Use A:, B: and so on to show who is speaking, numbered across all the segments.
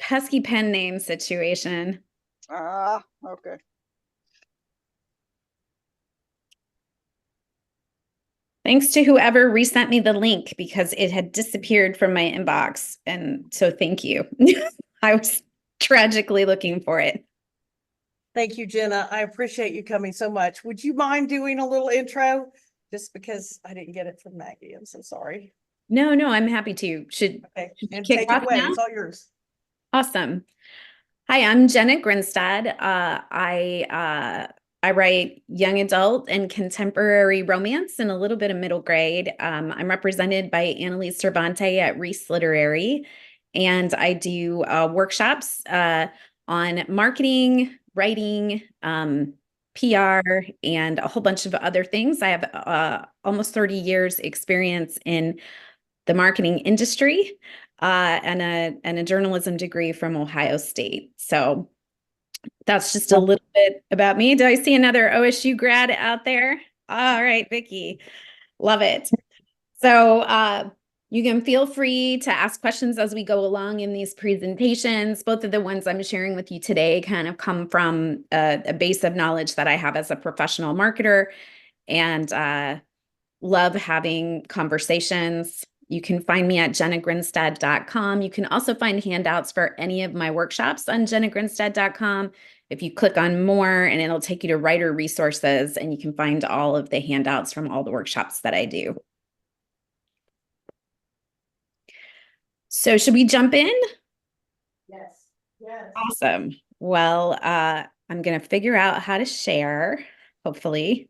A: pesky pen name situation.
B: Ah, okay.
A: Thanks to whoever resent me the link because it had disappeared from my inbox. And so thank you. I was tragically looking for it.
C: Thank you, Jenna. I appreciate you coming so much. Would you mind doing a little intro? Just because I didn't get it from Maggie. I'm so sorry.
A: No, I'm happy to. Should
C: And
A: kick
C: take it
A: off
C: away.
A: now?
C: It's all yours.
A: Awesome. Hi, I'm Jeanna Grinstead. I write young adult and contemporary romance and a little bit of middle grade. I'm represented by Annalise Cervante at Reese Literary, and I do workshops on marketing, writing, PR, and a whole bunch of other things. I have almost 30 years experience in the marketing industry and a journalism degree from Ohio State. So that's just a little bit about me. Do I see another OSU grad out there? All right, Vicki, love it. So you can feel free to ask questions as we go along in these presentations. Both of the ones I'm sharing with you today kind of come from a base of knowledge that I have as a professional marketer, and love having conversations. You can find me at jennagrinstead.com. You can also find handouts for any of my workshops on jennagrinstead.com. If you click on more, and it'll take you to writer resources, and you can find all of the handouts from all the workshops that I do. So should we jump in?
C: Yes. Yes.
A: Awesome. Well, I'm going to figure out how to share, hopefully.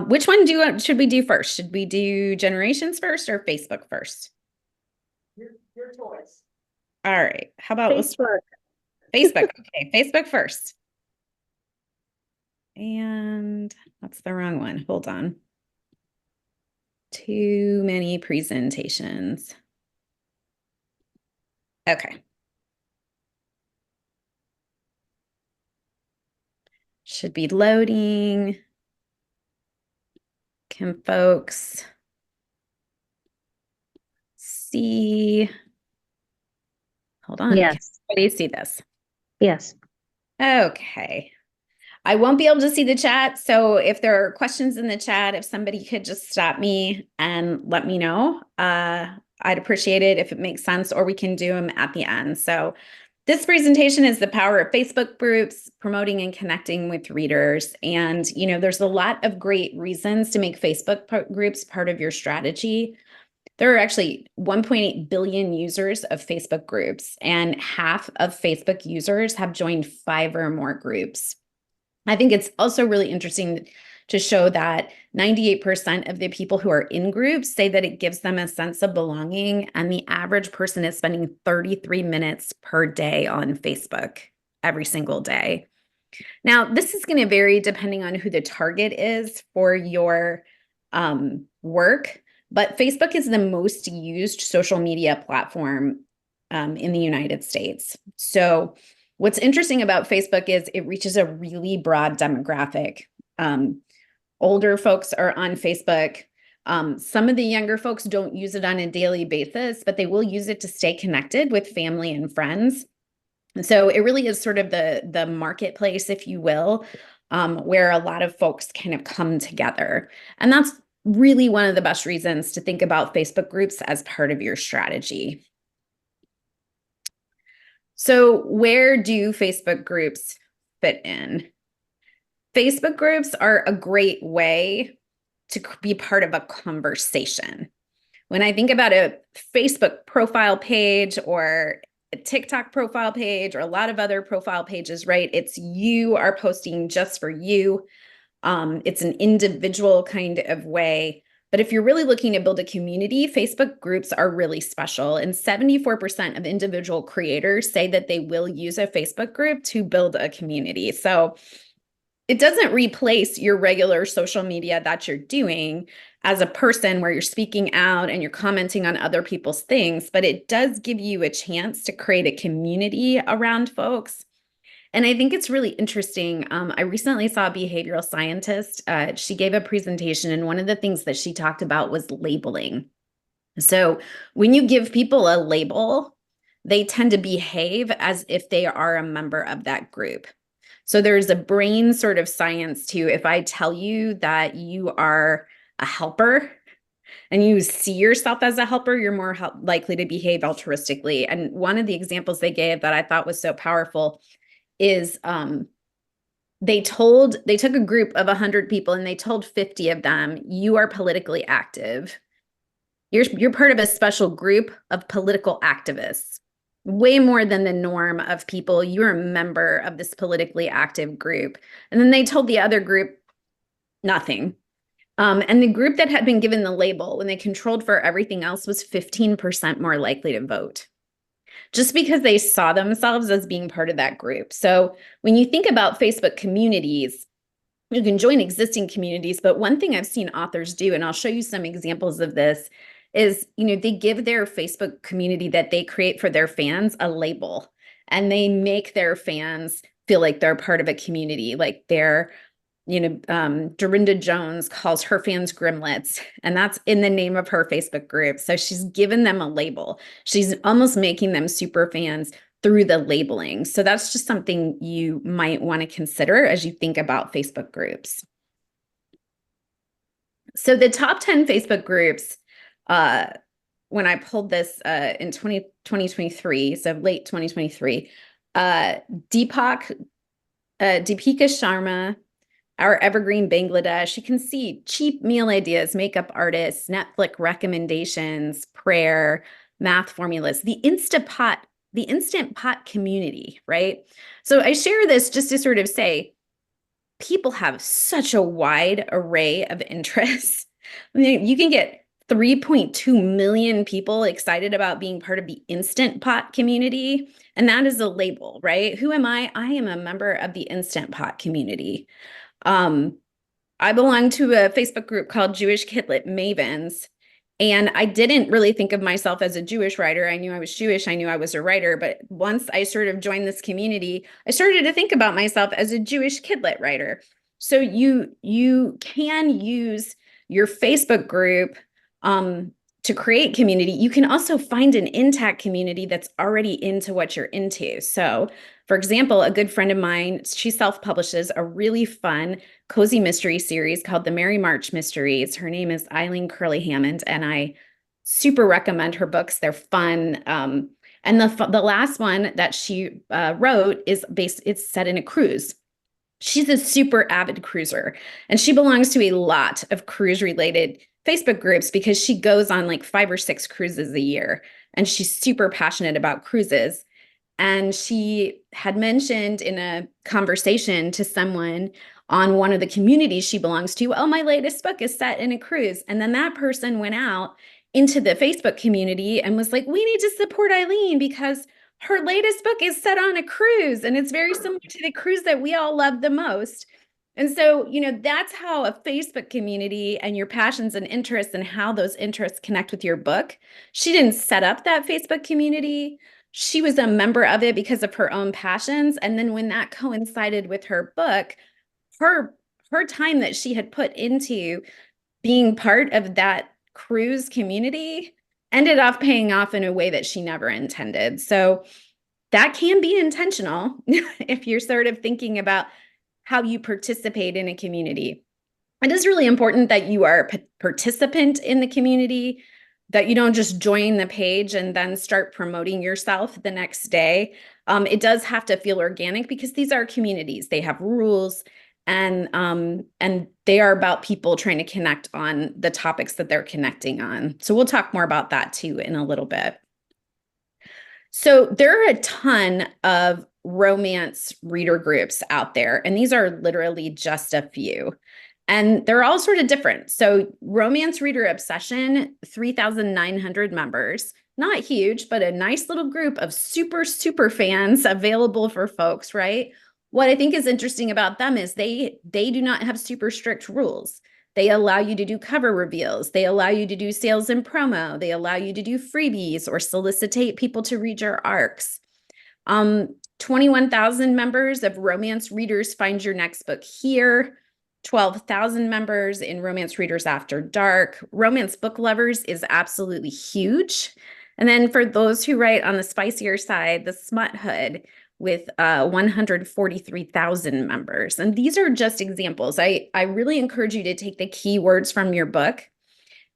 A: Which one should we do first? Should we do generations first or Facebook first?
C: Your choice.
A: All right. How about
B: Facebook.
A: Facebook? Okay, Facebook first. And that's the wrong one. Hold on. Too many presentations. Okay. Should be loading. Can folks see? Hold on.
B: Yes.
A: Can everybody see this?
B: Yes.
A: Okay. I won't be able to see the chat. So if there are questions in the chat, if somebody could just stop me and let me know, I'd appreciate it if it makes sense, or we can do them at the end. So this presentation is the power of Facebook groups, promoting and connecting with readers. And, there's a lot of great reasons to make Facebook groups part of your strategy. There are actually 1.8 billion users of Facebook groups, and half of Facebook users have joined 5 or more groups. I think it's also really interesting to show that 98% of the people who are in groups say that it gives them a sense of belonging, and the average person is spending 33 minutes per day on Facebook every single day. Now, this is going to vary depending on who the target is for your work, but Facebook is the most used social media platform in the United States. So what's interesting about Facebook is it reaches a really broad demographic. Older folks are on Facebook. Some of the younger folks don't use it on a daily basis, but they will use it to stay connected with family and friends. And so it really is sort of the marketplace, if you will, where a lot of folks kind of come together. And that's really one of the best reasons to think about Facebook groups as part of your strategy. So where do Facebook groups fit in? Facebook groups are a great way to be part of a conversation. When I think about a Facebook profile page or a TikTok profile page or a lot of other profile pages, right? It's you are posting just for you. It's an individual kind of way. But if you're really looking to build a community, Facebook groups are really special. And 74% of individual creators say that they will use a Facebook group to build a community. So it doesn't replace your regular social media that you're doing as a person where you're speaking out and you're commenting on other people's things, but it does give you a chance to create a community around folks. And I think it's really interesting. I recently saw a behavioral scientist. She gave a presentation, and one of the things that she talked about was labeling. So when you give people a label, they tend to behave as if they are a member of that group. So there's a brain sort of science to, if I tell you that you are a helper and you see yourself as a helper, you're more likely to behave altruistically. And one of the examples they gave that I thought was so powerful is they took a group of 100 people and they told 50 of them, you are politically active. You're part of a special group of political activists, way more than the norm of people. You're a member of this politically active group. And then they told the other group nothing. And the group that had been given the label, when they controlled for everything else, was 15% more likely to vote, just because they saw themselves as being part of that group. So when you think about Facebook communities, you can join existing communities, but one thing I've seen authors do, and I'll show you some examples of this, is, they give their Facebook community that they create for their fans a label, and they make their fans feel like they're part of a community, like they're, Dorinda Jones calls her fans Grimlets, and that's in the name of her Facebook group. So she's given them a label. She's almost making them super fans through the labeling. So that's just something you might want to consider as you think about Facebook groups. So the top 10 Facebook groups, when I pulled this in 2023, so late 2023, Deepika Sharma, Our Evergreen Bangladesh, you can see cheap meal ideas, makeup artists, Netflix recommendations, prayer, math formulas, the Instant Pot community, right? So I share this just to sort of say, people have such a wide array of interests. I mean, you can get 3.2 million people excited about being part of the Instant Pot community. And that is a label, right? Who am I? I am a member of the Instant Pot community. I belong to a Facebook group called Jewish Kidlit Mavens. And I didn't really think of myself as a Jewish writer. I knew I was Jewish. I knew I was a writer. But once I sort of joined this community, I started to think about myself as a Jewish Kidlit writer. So you can use your Facebook group to create community. You can also find an intact community that's already into what you're into. So, for example, a good friend of mine, she self-publishes a really fun cozy mystery series called the Mary March Mysteries. Her name is Eileen Curley Hammond, and I super recommend her books. They're fun. And the last one that she wrote it's set in a cruise. She's a super avid cruiser, and she belongs to a lot of cruise-related Facebook groups because she goes on like 5 or 6 cruises a year, and she's super passionate about cruises. And she had mentioned in a conversation to someone on one of the communities she belongs to, oh, my latest book is set in a cruise. And then that person went out into the Facebook community and was like, we need to support Eileen because her latest book is set on a cruise, and it's very similar to the cruise that we all love the most. And so, that's how a Facebook community and your passions and interests and how those interests connect with your book. She didn't set up that Facebook community. She was a member of it because of her own passions. And then when that coincided with her book, her time that she had put into being part of that cruise community ended up paying off in a way that she never intended. So that can be intentional if you're sort of thinking about how you participate in a community. It is really important that you are a participant in the community, that you don't just join the page and then start promoting yourself the next day. It does have to feel organic because these are communities. They have rules, and they are about people trying to connect on the topics that they're connecting on. So we'll talk more about that too in a little bit. So there are a ton of romance reader groups out there, and these are literally just a few. And they're all sort of different. So Romance Reader Obsession, 3,900 members, not huge, but a nice little group of super, super fans available for folks, right? What I think is interesting about them is they do not have super strict rules. They allow you to do cover reveals. They allow you to do sales and promo. They allow you to do freebies or solicitate people to read your arcs. 21,000 members of Romance Readers Find Your Next Book Here. 12,000 members in Romance Readers After Dark. Romance Book Lovers is absolutely huge. And then for those who write on the spicier side, the Smut Hood with 143,000 members. And these are just examples. I really encourage you to take the keywords from your book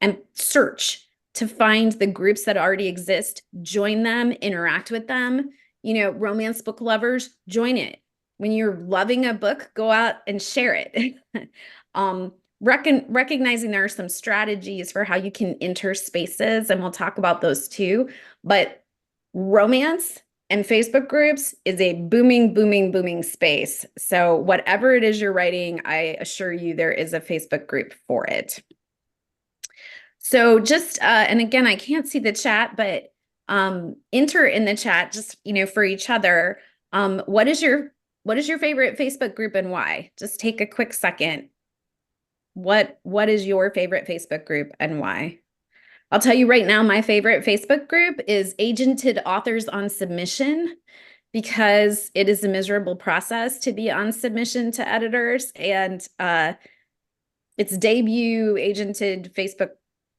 A: and search to find the groups that already exist, join them, interact with them. You know, romance book lovers, join it. When you're loving a book, go out and share it. Recognizing there are some strategies for how you can enter spaces, and we'll talk about those too. But romance and Facebook groups is a booming, booming, booming space. So whatever it is you're writing, I assure you there is a Facebook group for it. So just, and again, I can't see the chat, but enter in the chat just, you know, for each other. What is your favorite Facebook group and why? Just take a quick second. What is your favorite Facebook group and why? I'll tell you right now, my favorite Facebook group is Agented Authors on Submission, because it is a miserable process to be on submission to editors, and it's debut agented Facebook.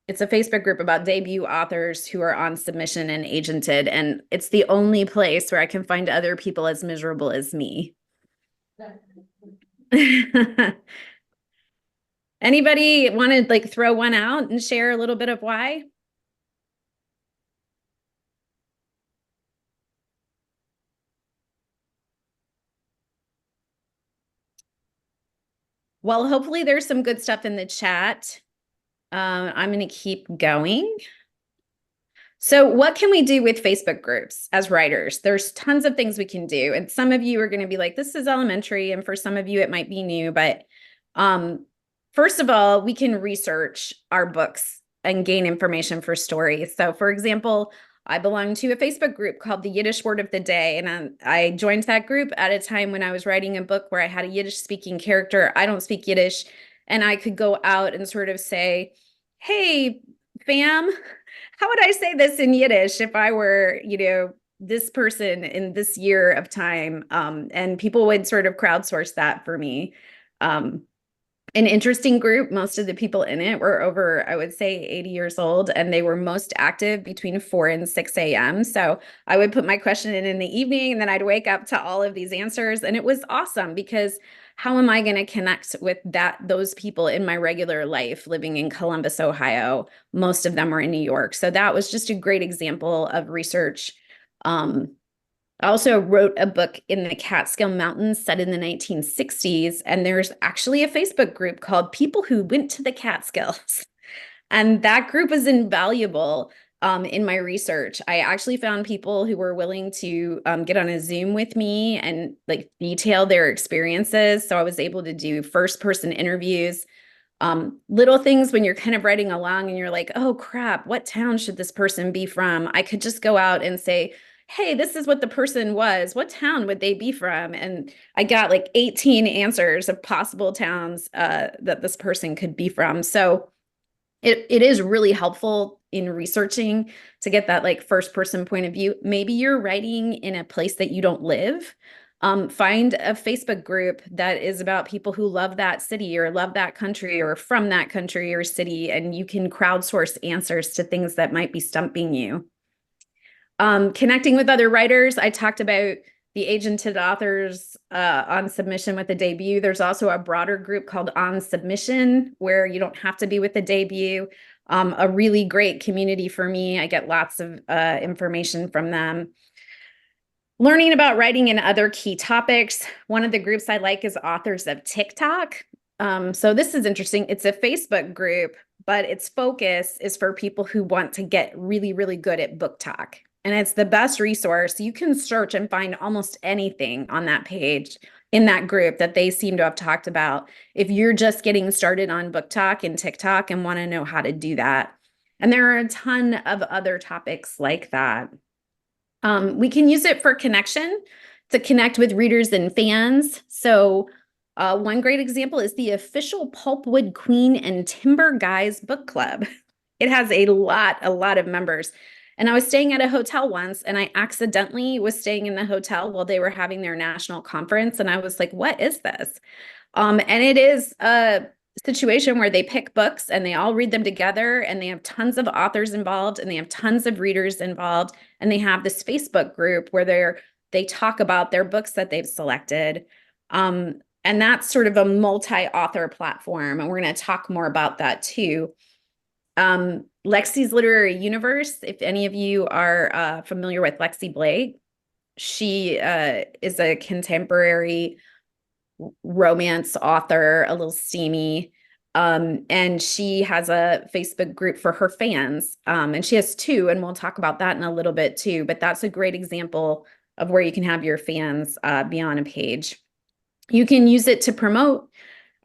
A: It's a Facebook group about debut authors who are on submission and agented, and it's the only place where I can find other people as miserable as me. Anybody want to like throw one out and share a little bit of why? Well, hopefully there's some good stuff in the chat. I'm going to keep going. So what can we do with Facebook groups as writers? There's tons of things we can do. And some of you are going to be like, this is elementary. And for some of you, it might be new. But first of all, we can research our books and gain information for stories. So for example, I belong to a Facebook group called the Yiddish Word of the Day. And I joined that group at a time when I was writing a book where I had a Yiddish speaking character. I don't speak Yiddish. And I could go out and sort of say, hey, fam, how would I say this in Yiddish if I were, you know, this person in this year of time? And people would sort of crowdsource that for me. An interesting group. Most of the people in it were over, I would say, 80 years old, and they were most active between 4 and 6 a.m. So I would put my question in the evening, and then I'd wake up to all of these answers. And it was awesome, because how am I going to connect with those people in my regular life living in Columbus, Ohio? Most of them were in New York. So that was just a great example of research. I also wrote a book in the Catskill Mountains set in the 1960s, and there's actually a Facebook group called People Who Went to the Catskills. And that group is invaluable in my research. I actually found people who were willing to get on a Zoom with me and like detail their experiences. So I was able to do first-person interviews. Little things when you're kind of writing along and you're like, oh crap, what town should this person be from? I could just go out and say, hey, this is what the person was. What town would they be from? And I got like 18 answers of possible towns that this person could be from. So it is really helpful in researching to get that like first person point of view. Maybe you're writing in a place that you don't live. Find a Facebook group that is about people who love that city or love that country or from that country or city, and you can crowdsource answers to things that might be stumping you. Connecting with other writers. I talked about the agented authors on submission with a debut. There's also a broader group called On Submission, where you don't have to be with a debut. A really great community for me. I get lots of information from them. Learning about writing and other key topics. One of the groups I like is Authors of TikTok. So this is interesting. It's a Facebook group, but its focus is for people who want to get really, really good at book talk. And it's the best resource. You can search and find almost anything on that page in that group that they seem to have talked about if you're just getting started on book talk and TikTok and want to know how to do that. And there are a ton of other topics like that. We can use it for connection, to connect with readers and fans. So one great example is the official Pulpwood Queen and Timber Guys book club. It has a lot of members. And I was staying at a hotel once, and I accidentally was staying in the hotel while they were having their national conference. And I was like, what is this? And it is situation where they pick books and they all read them together, and they have tons of authors involved, and they have tons of readers involved, and they have this Facebook group where they talk about their books that they've selected. And that's sort of a multi-author platform, and we're going to talk more about that too. Lexi's Literary Universe, if any of you are familiar with Lexi Blake, she is a contemporary romance author, a little steamy. And she has a Facebook group for her fans. And she has two, and we'll talk about that in a little bit too. But that's a great example of where you can have your fans be on a page. You can use it to promote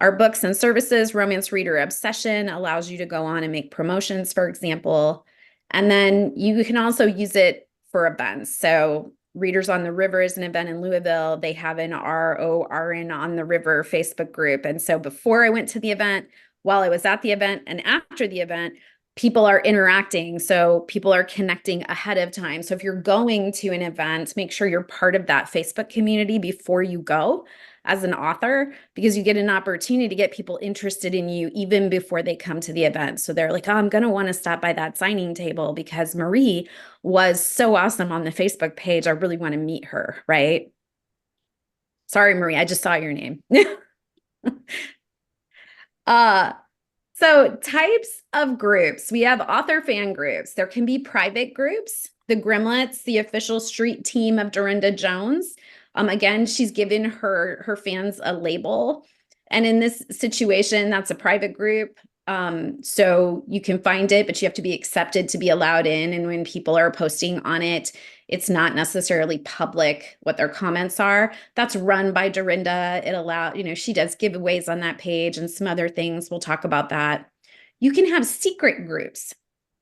A: our books and services. Romance Reader Obsession allows you to go on and make promotions, for example. And then you can also use it for events. So Readers on the River is an event in Louisville. They have an RORN on the River Facebook group. And so before I went to the event, while I was at the event, and after the event, people are interacting. So people are connecting ahead of time. So if you're going to an event, make sure you're part of that Facebook community before you go as an author, because you get an opportunity to get people interested in you even before they come to the event. So they're like, oh, I'm going to want to stop by that signing table because Marie was so awesome on the Facebook page. I really want to meet her, right? Sorry, Marie, I just saw your name. So types of groups. We have author fan groups. There can be private groups. The Grimlets, the official street team of Dorinda Jones. Again, she's given her fans a label. And in this situation, that's a private group. So you can find it, but you have to be accepted to be allowed in. And when people are posting on it, it's not necessarily public what their comments are. That's run by Dorinda. She does giveaways on that page and some other things. We'll talk about that. You can have secret groups.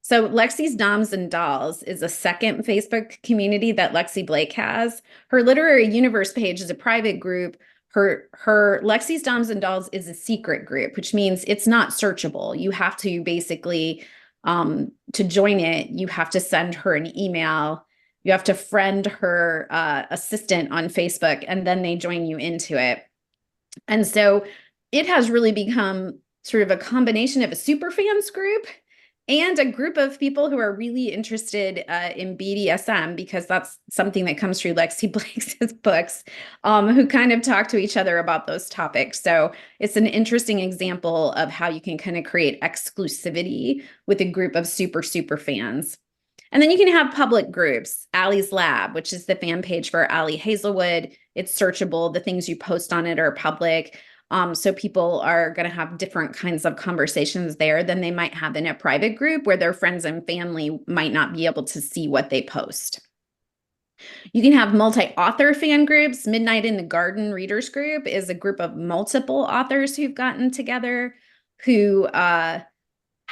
A: So Lexi's Doms and Dolls is a second Facebook community that Lexi Blake has. Her Literary Universe page is a private group. Her Lexi's Doms and Dolls is a secret group, which means it's not searchable. You have to basically, to join it, you have to send her an email. You have to friend her assistant on Facebook, and then they join you into it. And so it has really become sort of a combination of a super fans group and a group of people who are really interested in BDSM, because that's something that comes through Lexi Blake's books, who kind of talk to each other about those topics. So it's an interesting example of how you can kind of create exclusivity with a group of super fans. And then you can have public groups. Allie's Lab, which is the fan page for Allie Hazelwood. It's searchable. The things you post on it are public. So people are going to have different kinds of conversations there than they might have in a private group where their friends and family might not be able to see what they post. You can have multi-author fan groups. Midnight in the Garden Readers Group is a group of multiple authors who've gotten together who have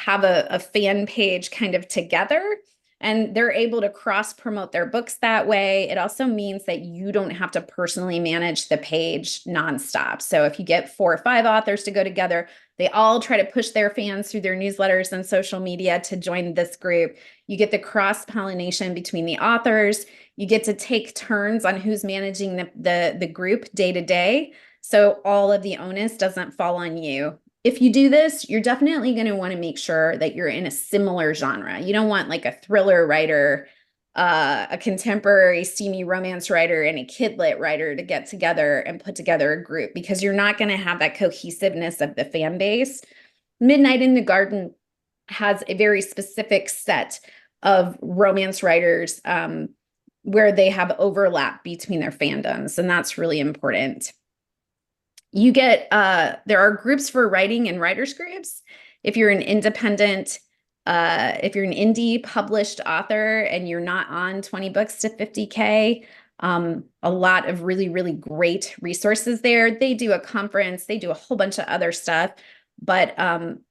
A: a fan page kind of together. And they're able to cross-promote their books that way. It also means that you don't have to personally manage the page nonstop. So if you get 4 or 5 authors to go together, they all try to push their fans through their newsletters and social media to join this group. You get the cross-pollination between the authors. You get to take turns on who's managing the group day to day. So all of the onus doesn't fall on you. If you do this, you're definitely going to want to make sure that you're in a similar genre. You don't want like a thriller writer, a contemporary steamy romance writer, and a kidlit writer to get together and put together a group, because you're not going to have that cohesiveness of the fan base. Midnight in the Garden has a very specific set of romance writers where they have overlap between their fandoms, and that's really important. You get, there are groups for writing and writers groups. If you're an independent, if you're an indie published author and you're not on 20 books to 50K, a lot of really great resources there. They do a conference, they do a whole bunch of other stuff, but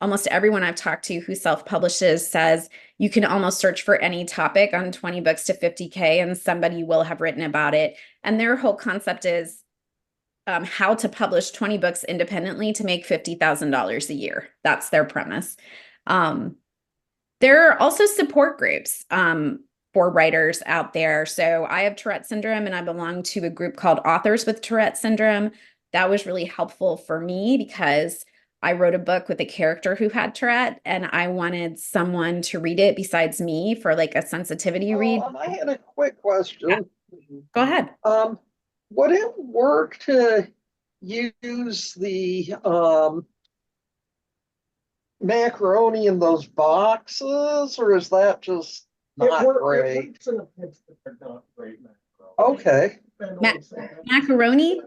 A: almost everyone I've talked to who self-publishes says you can almost search for any topic on 20 books to 50K and somebody will have written about it. And their whole concept is how to publish 20 books independently to make $50,000 a year. That's their premise. There are also support groups for writers out there. So I have Tourette syndrome and I belong to a group called Authors with Tourette Syndrome. That was really helpful for me because I wrote a book with a character who had Tourette, and I wanted someone to read it besides me for like a sensitivity read.
B: I had a quick question.
A: Go ahead.
B: Would it work to use the macaroni in those boxes, or is that just not great? Okay.
A: Macaroni?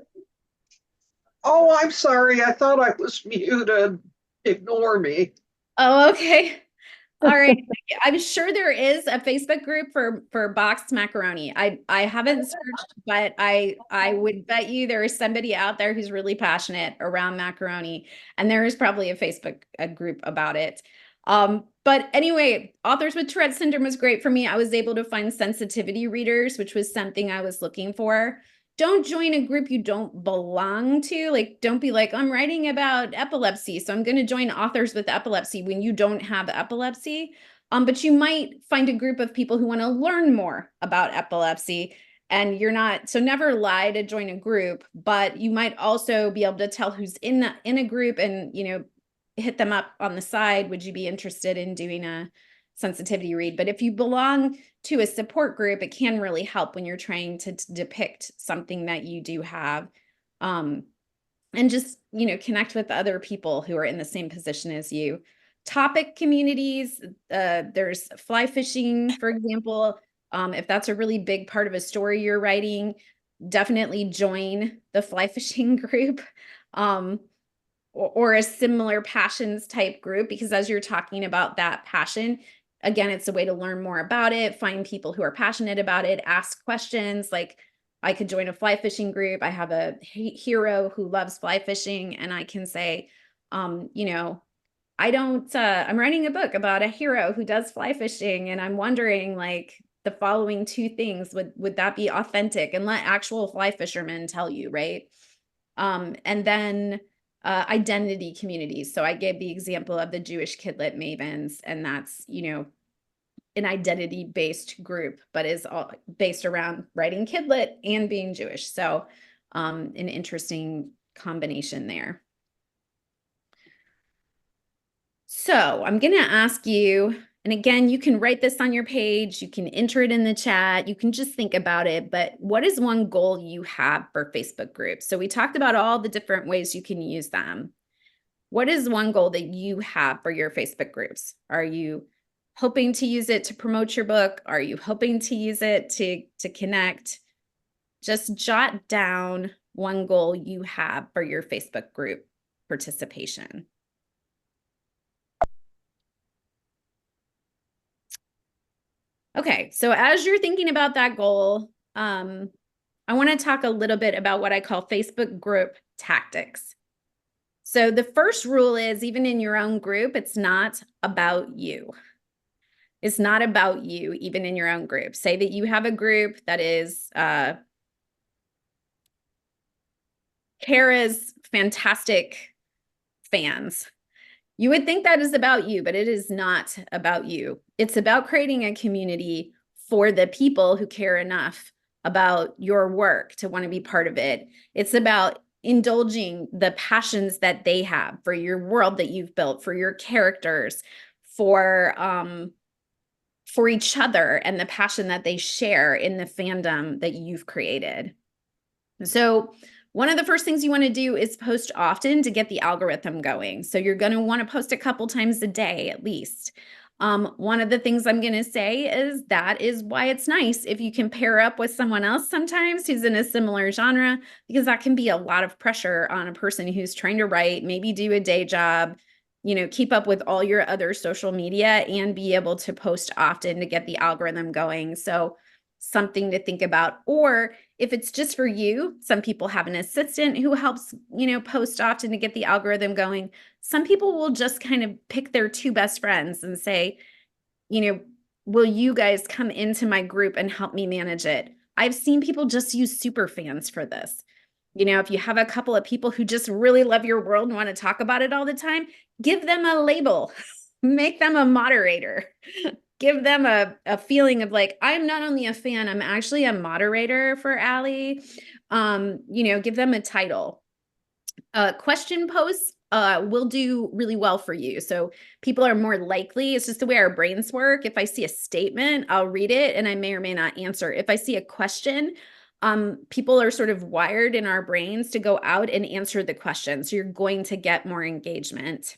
B: Oh, I'm sorry. I thought I was muted. Ignore me.
A: Oh, okay. All right. I'm sure there is a Facebook group for boxed macaroni. I haven't searched, but I would bet you there is somebody out there who's really passionate around macaroni, and there is probably a group about it. But anyway, Authors with Tourette Syndrome was great for me. I was able to find sensitivity readers, which was something I was looking for. Don't join a group you don't belong to. Like, don't be like, I'm writing about epilepsy, so I'm going to join Authors with Epilepsy when you don't have epilepsy. But you might find a group of people who want to learn more about epilepsy, and you're not, so never lie to join a group, but you might also be able to tell who's in a group and, hit them up on the side. Would you be interested in doing a sensitivity read? But if you belong to a support group, it can really help when you're trying to depict something that you do have. And just, connect with other people who are in the same position as you. Topic communities, there's fly fishing, for example. If that's a really big part of a story you're writing, definitely join the fly fishing group. Or a similar passions type group, because as you're talking about that passion, again, it's a way to learn more about it, find people who are passionate about it, ask questions. Like, I could join a fly fishing group. I have a hero who loves fly fishing, and I can say, I'm writing a book about a hero who does fly fishing, and I'm wondering, like, the following two things, would that be authentic? And let actual fly fishermen tell you, right? And then identity communities. So I gave the example of the Jewish Kidlit Mavens, and that's, an identity-based group, but is all based around writing Kidlit and being Jewish. So an interesting combination there. So I'm going to ask you, and again, you can write this on your page, you can enter it in the chat, you can just think about it, but what is one goal you have for Facebook groups? So we talked about all the different ways you can use them. What is one goal that you have for your Facebook groups? Are you hoping to use it to promote your book? Are you hoping to use it to connect? Just jot down one goal you have for your Facebook group participation. Okay, so as you're thinking about that goal, I want to talk a little bit about what I call Facebook group tactics. So the first rule is, even in your own group, it's not about you. It's not about you, even in your own group. Say that you have a group that is Kara's fantastic fans. You would think that is about you, but it is not about you. It's about creating a community for the people who care enough about your work to want to be part of it. It's about indulging the passions that they have for your world that you've built, for your characters, for each other, and the passion that they share in the fandom that you've created. So one of the first things you want to do is post often to get the algorithm going. So you're going to want to post a couple times a day at least. One of the things I'm going to say is that is why it's nice if you can pair up with someone else sometimes who's in a similar genre, because that can be a lot of pressure on a person who's trying to write, maybe do a day job, keep up with all your other social media and be able to post often to get the algorithm going. So something to think about. Or if it's just for you, some people have an assistant who helps, post often to get the algorithm going. Some people will just kind of pick their two best friends and say, will you guys come into my group and help me manage it? I've seen people just use super fans for this. If you have a couple of people who just really love your world and want to talk about it all the time, give them a label, make them a moderator. Give them a feeling of like, I'm not only a fan, I'm actually a moderator for Allie. Give them a title. Question posts will do really well for you. So people are more likely, it's just the way our brains work. If I see a statement, I'll read it and I may or may not answer. If I see a question, people are sort of wired in our brains to go out and answer the question. So you're going to get more engagement.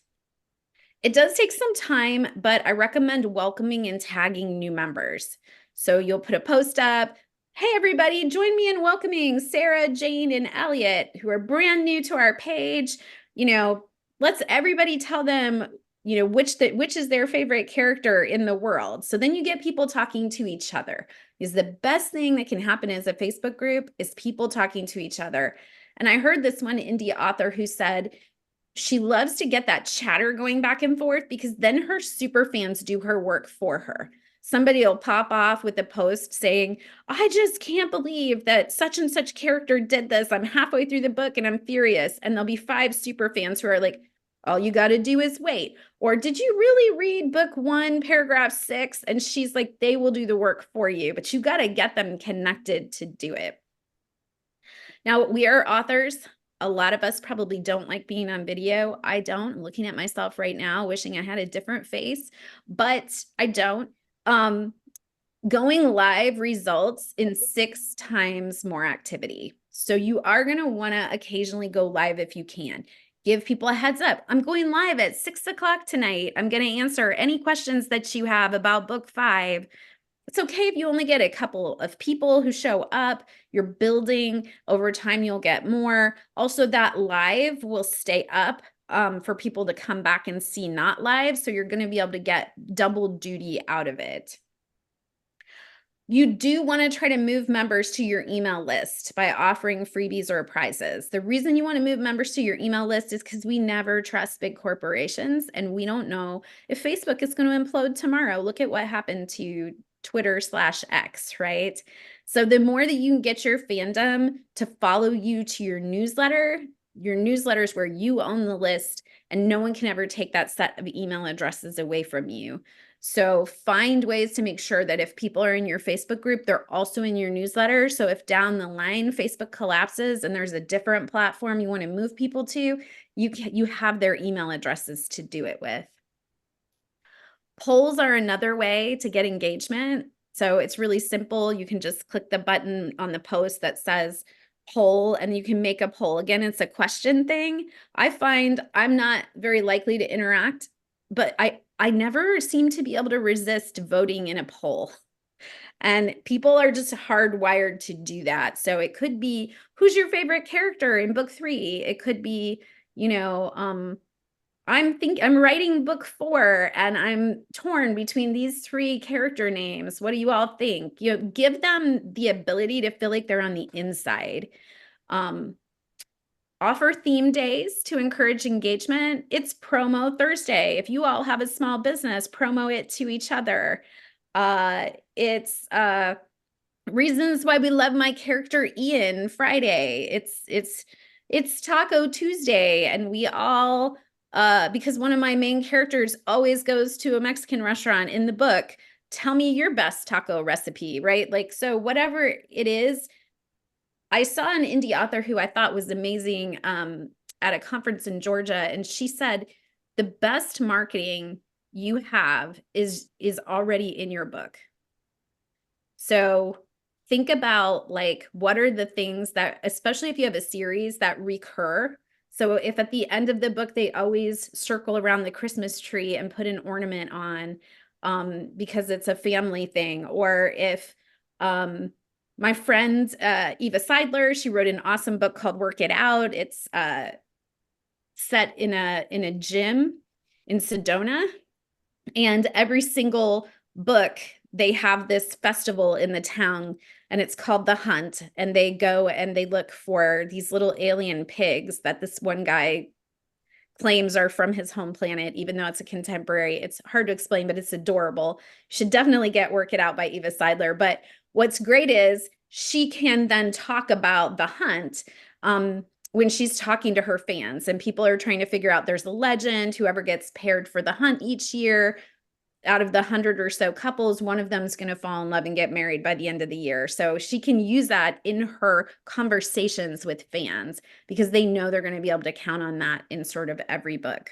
A: It does take some time, but I recommend welcoming and tagging new members. So you'll put a post up. Hey, everybody, join me in welcoming Sarah, Jane, and Elliot, who are brand new to our page. Let's everybody tell them, which is their favorite character in the world. So then you get people talking to each other. Because the best thing that can happen as a Facebook group is people talking to each other. And I heard this one indie author who said she loves to get that chatter going back and forth because then her super fans do her work for her. Somebody will pop off with a post saying, I just can't believe that such and such character did this. I'm halfway through the book and I'm furious. And there'll be 5 super fans who are like, all you got to do is wait. Or did you really read book 1, paragraph 6? And she's like, they will do the work for you, but you got to get them connected to do it. Now, we are authors. A lot of us probably don't like being on video. I don't. I'm looking at myself right now, wishing I had a different face, but I don't. Going live results in 6 times more activity. So you are going to want to occasionally go live if you can. Give people a heads up. I'm going live at 6 o'clock tonight. I'm going to answer any questions that you have about book 5. It's okay if you only get a couple of people who show up. You're building. Over time, you'll get more. Also, that live will stay up for people to come back and see not live. So you're going to be able to get double duty out of it. You do want to try to move members to your email list by offering freebies or prizes. The reason you want to move members to your email list is because we never trust big corporations and we don't know if Facebook is going to implode tomorrow. Look at what happened to Twitter/X, right? So the more that you can get your fandom to follow you to your newsletter is where you own the list and no one can ever take that set of email addresses away from you. So find ways to make sure that if people are in your Facebook group, they're also in your newsletter. So if down the line Facebook collapses and there's a different platform you want to move people to, you have their email addresses to do it with. Polls are another way to get engagement. So it's really simple. You can just click the button on the post that says poll and you can make a poll. Again, it's a question thing. I find I'm not very likely to interact, but I never seem to be able to resist voting in a poll. And people are just hardwired to do that. So it could be, who's your favorite character in book 3? It could be, I'm writing book 4 and I'm torn between these 3 character names. What do you all think? Give them the ability to feel like they're on the inside. Offer theme days to encourage engagement. It's promo Thursday. If you all have a small business, promo it to each other. It's reasons why we love my character Ian Friday. It's Taco Tuesday, and we all because one of my main characters always goes to a Mexican restaurant in the book. Tell me your best taco recipe, right? Like, so whatever it is. I saw an indie author who I thought was amazing at a conference in Georgia, and she said, the best marketing you have is already in your book. So think about like, what are the things that, especially if you have a series that recur. So if at the end of the book, they always circle around the Christmas tree and put an ornament on because it's a family thing, or if my friend Eva Seidler, she wrote an awesome book called Work It Out. It's set in a gym in Sedona, and every single book they have this festival in the town, and it's called The Hunt, and they go and they look for these little alien pigs that this one guy claims are from his home planet, even though it's a contemporary. It's hard to explain, but it's adorable. You should definitely get Work It Out by Eva Seidler. But what's great is she can then talk about The Hunt when she's talking to her fans, and people are trying to figure out, there's a legend, whoever gets paired for The Hunt each year, out of the 100 or so couples, one of them is going to fall in love and get married by the end of the year. So she can use that in her conversations with fans because they know they're going to be able to count on that in sort of every book.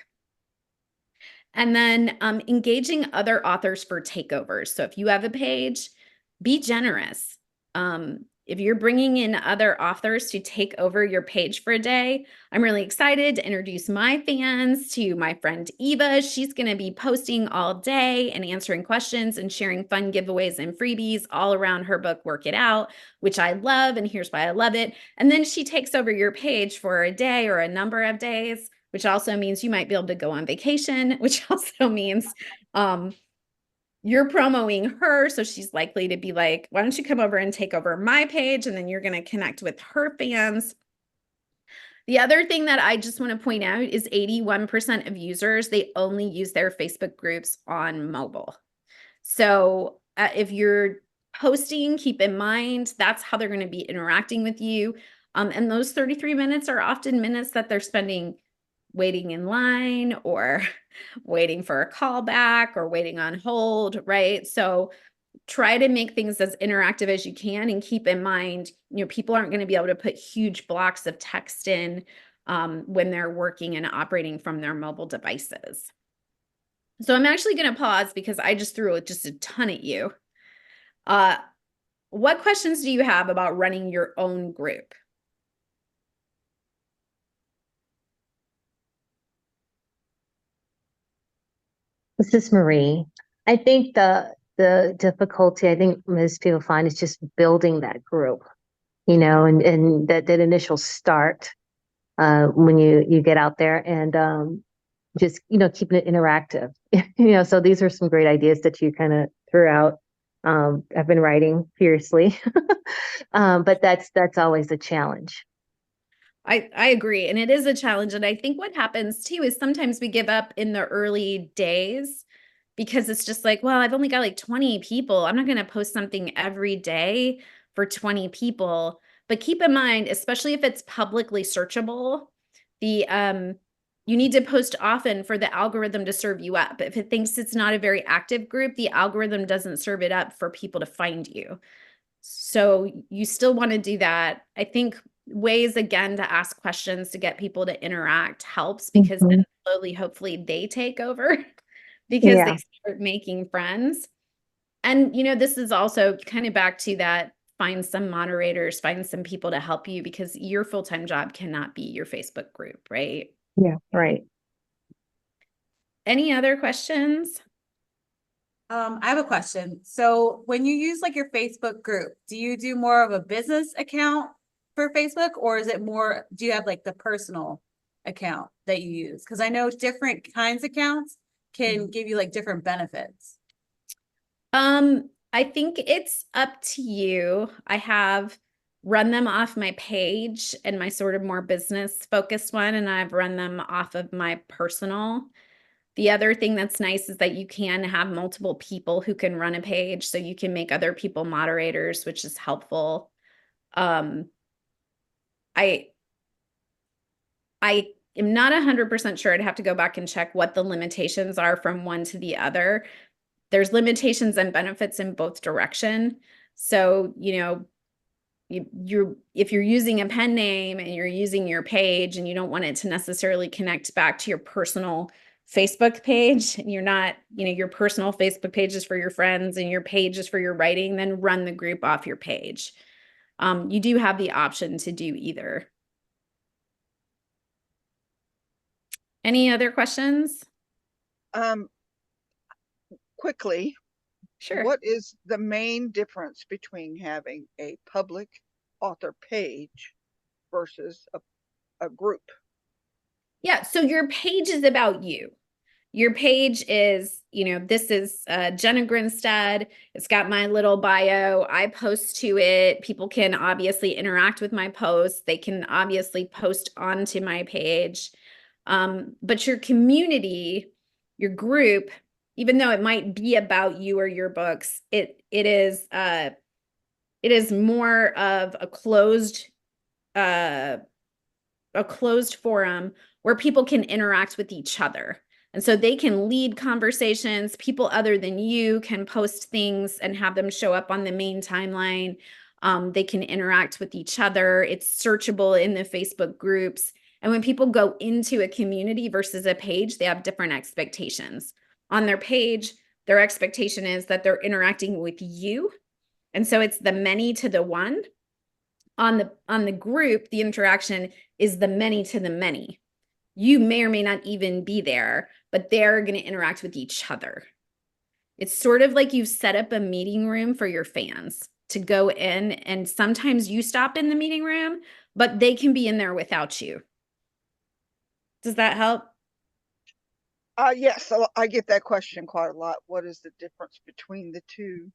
A: And then engaging other authors for takeovers. So if you have a page, be generous. If you're bringing in other authors to take over your page for a day, I'm really excited to introduce my fans to my friend Eva. She's going to be posting all day and answering questions and sharing fun giveaways and freebies all around her book, Work It Out, which I love. And here's why I love it. And then she takes over your page for a day or a number of days, which also means you might be able to go on vacation, which also means you're promoting her. So she's likely to be like, why don't you come over and take over my page? And then you're going to connect with her fans. The other thing that I just want to point out is 81% of users, they only use their Facebook groups on mobile. So if you're posting, keep in mind, that's how they're going to be interacting with you. And those 33 minutes are often minutes that they're spending waiting in line or waiting for a call back or waiting on hold, right? So try to make things as interactive as you can and keep in mind, people aren't going to be able to put huge blocks of text in when they're working and operating from their mobile devices. So I'm actually going to pause because I just threw just a ton at you. What questions do you have about running your own group?
D: This is Marie. I think the difficulty I think most people find is just building that group, and that initial start when you get out there and just keeping it interactive. So these are some great ideas that you kind of threw out. I've been writing fiercely, but that's always a challenge.
A: I agree. And it is a challenge. And I think what happens too is sometimes we give up in the early days because it's just like, well, I've only got like 20 people. I'm not going to post something every day for 20 people. But keep in mind, especially if it's publicly searchable, you need to post often for the algorithm to serve you up. If it thinks it's not a very active group, the algorithm doesn't serve it up for people to find you. So you still want to do that. I think ways again to ask questions to get people to interact helps because then slowly, hopefully they take over because they start making friends. And, this is also kind of back to that, find some moderators, find some people to help you because your full-time job cannot be your Facebook group, right?
D: Yeah, right.
A: Any other questions?
E: I have a question. So when you use like your Facebook group, do you do more of a business account for Facebook or is it more, do you have like the personal account that you use? Because I know different kinds of accounts can give you like different benefits.
A: I think it's up to you. I have run them off my page and my sort of more business focused one, and I've run them off of my personal. The other thing that's nice is that you can have multiple people who can run a page, so you can make other people moderators, which is helpful. I am not 100% sure. I'd have to go back and check what the limitations are from one to the other. There's limitations and benefits in both direction. So, if you're using a pen name and you're using your page and you don't want it to necessarily connect back to your personal Facebook page, and you're not, your personal Facebook page is for your friends and your page is for your writing, then run the group off your page. You do have the option to do either. Any other questions?
F: Quickly,
A: Sure.
F: what is the main difference between having a public author page versus a group?
A: Yeah, so your page is about you. Your page is, this is Jeanna Grinstead. It's got my little bio. I post to it. People can obviously interact with my posts. They can obviously post onto my page. But your community, your group, even though it might be about you or your books, it is more of a closed forum where people can interact with each other. And so they can lead conversations. People other than you can post things and have them show up on the main timeline. They can interact with each other. It's searchable in the Facebook groups. And when people go into a community versus a page, they have different expectations. On their page, their expectation is that they're interacting with you. And so it's the many to the one. On the group, the interaction is the many to the many. You may or may not even be there, but they're going to interact with each other. It's sort of like you've set up a meeting room for your fans to go in, and sometimes you stop in the meeting room, but they can be in there without you. Does that help?
F: Yes, so I get that question quite a lot. What is the difference between the two?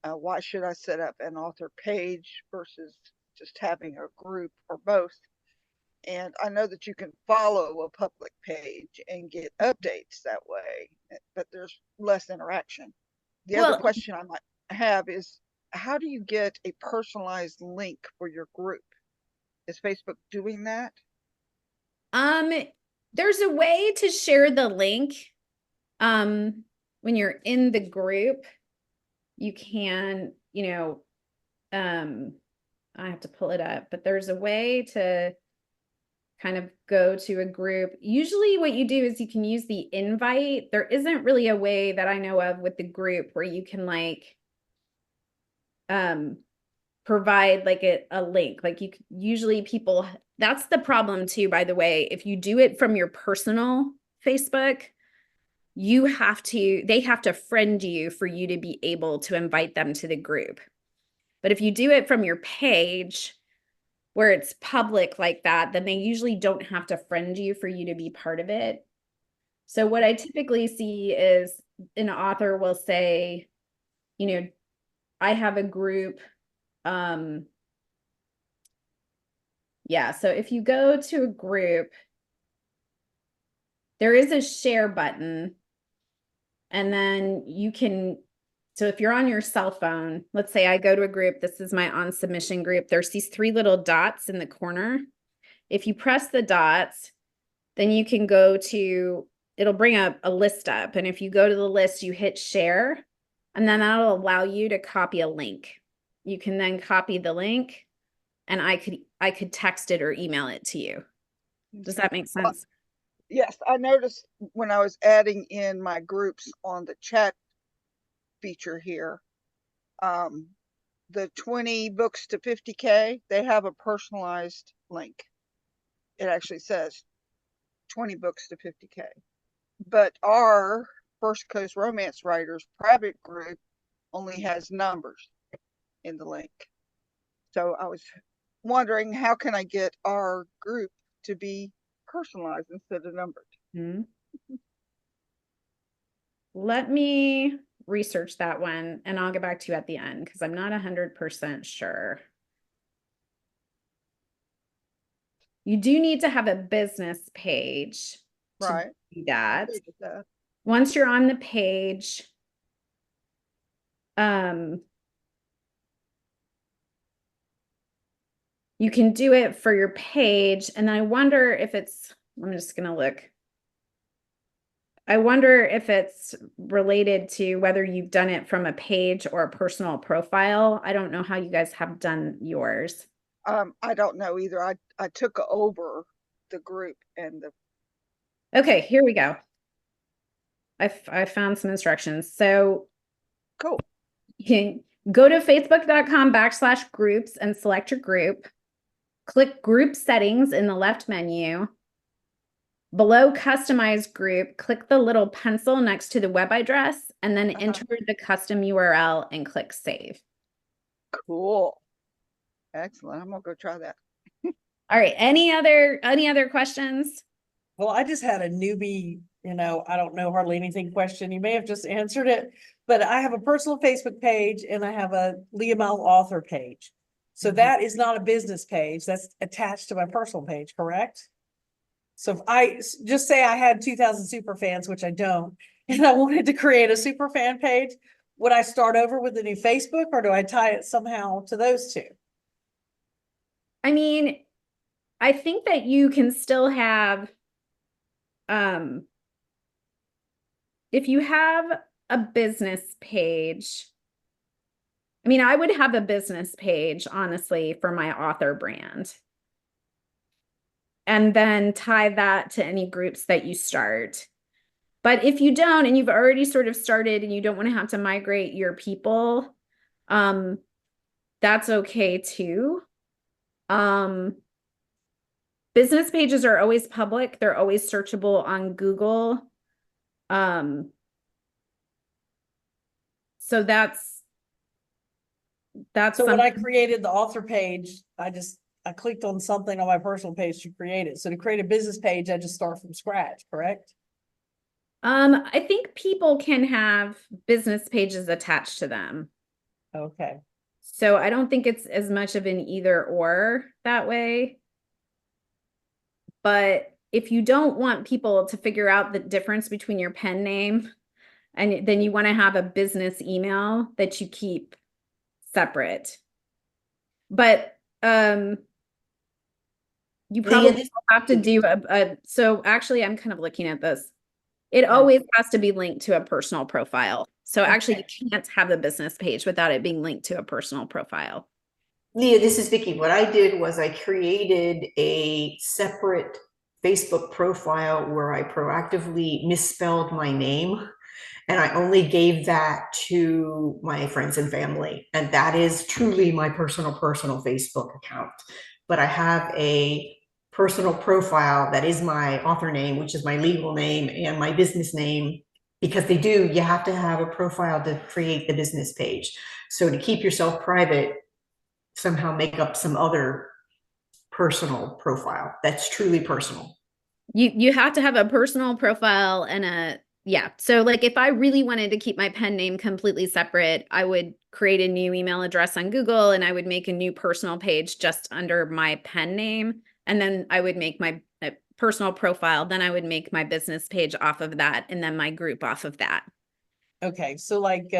F: Why should I set up an author page versus just having a group or both? And I know that you can follow a public page and get updates that way, but there's less interaction. The other question I might have is, how do you get a personalized link for your group? Is Facebook doing that?
A: There's a way to share the link. When you're in the group, you can, I have to pull it up, but there's a way to kind of go to a group. Usually what you do is you can use the invite. There isn't really a way that I know of with the group where you can provide like a link. Like usually people, that's the problem too, by the way. If you do it from your personal Facebook, they have to friend you for you to be able to invite them to the group. But if you do it from your page where it's public like that, then they usually don't have to friend you for you to be part of it. So what I typically see is an author will say, I have a group. Yeah, so if you go to a group, there is a share button, and then you can, so if you're on your cell phone, let's say I go to a group, this is my on submission group, there's these 3 little dots in the corner. If you press the dots, then you can go to, it'll bring up a list up. And if you go to the list, you hit share, and then that'll allow you to copy a link. You can then copy the link, and I could text it or email it to you. Does that make sense?
F: Yes, I noticed when I was adding in my groups on the chat feature here, the 20 books to 50K, they have a personalized link. It actually says 20 books to 50K. But our First Coast Romance Writers private group only has numbers in the link. So I was wondering, how can I get our group to be personalized instead of numbered?
A: Mm-hmm. Let me research that one, and I'll get back to you at the end because I'm not 100% sure. You do need to have a business page to do that. Once you're on the page, you can do it for your page. And I wonder if it's, I'm just going to look. I wonder if it's related to whether you've done it from a page or a personal profile. I don't know how you guys have done yours.
F: I don't know either. I took over the group and the.
A: Okay, here we go. I found some instructions. So
F: cool.
A: You can go to facebook.com/groups and select your group. Click group settings in the left menu. Below customize group, click the little pencil next to the web address and then enter the custom URL and click save.
F: Cool. Excellent. I'm gonna go try that.
A: All right. Any other questions?
C: Well, I just had a newbie, I don't know hardly anything question. You may have just answered it, but I have a personal Facebook page and I have a Leah Mel author page. So that is not a business page. That's attached to my personal page, correct? So if I just say I had 2,000 super fans, which I don't, and I wanted to create a super fan page, would I start over with a new Facebook, or do I tie it somehow to those two?
A: I mean, I think that you can still have, if you have a business page, I mean, I would have a business page, honestly, for my author brand. And then tie that to any groups that you start. But if you don't, and you've already sort of started and you don't want to have to migrate your people, that's okay too. Business pages are always public. They're always searchable on Google. So that's
C: So when I created the author page, I clicked on something on my personal page to create it. So to create a business page, I just start from scratch, correct?
A: I think people can have business pages attached to them.
C: Okay.
A: So I don't think it's as much of an either or that way. But if you don't want people to figure out the difference between your pen name, and then you want to have a business email that you keep separate. But you probably have to do so actually I'm kind of looking at this. It always has to be linked to a personal profile. So actually you can't have a business page without it being linked to a personal profile.
G: Leah, this is Vicky. What I did was I created a separate Facebook profile where I proactively misspelled my name, and I only gave that to my friends and family. And that is truly my personal Facebook account. But I have a personal profile that is my author name, which is my legal name, and my business name, because you have to have a profile to create the business page. So to keep yourself private, somehow make up some other personal profile that's truly personal.
A: You have to have a personal profile and so like if I really wanted to keep my pen name completely separate, I would create a new email address on Google and I would make a new personal page just under my pen name. And then I would make my personal profile. Then I would make my business page off of that and then my group off of that.
C: Okay. So like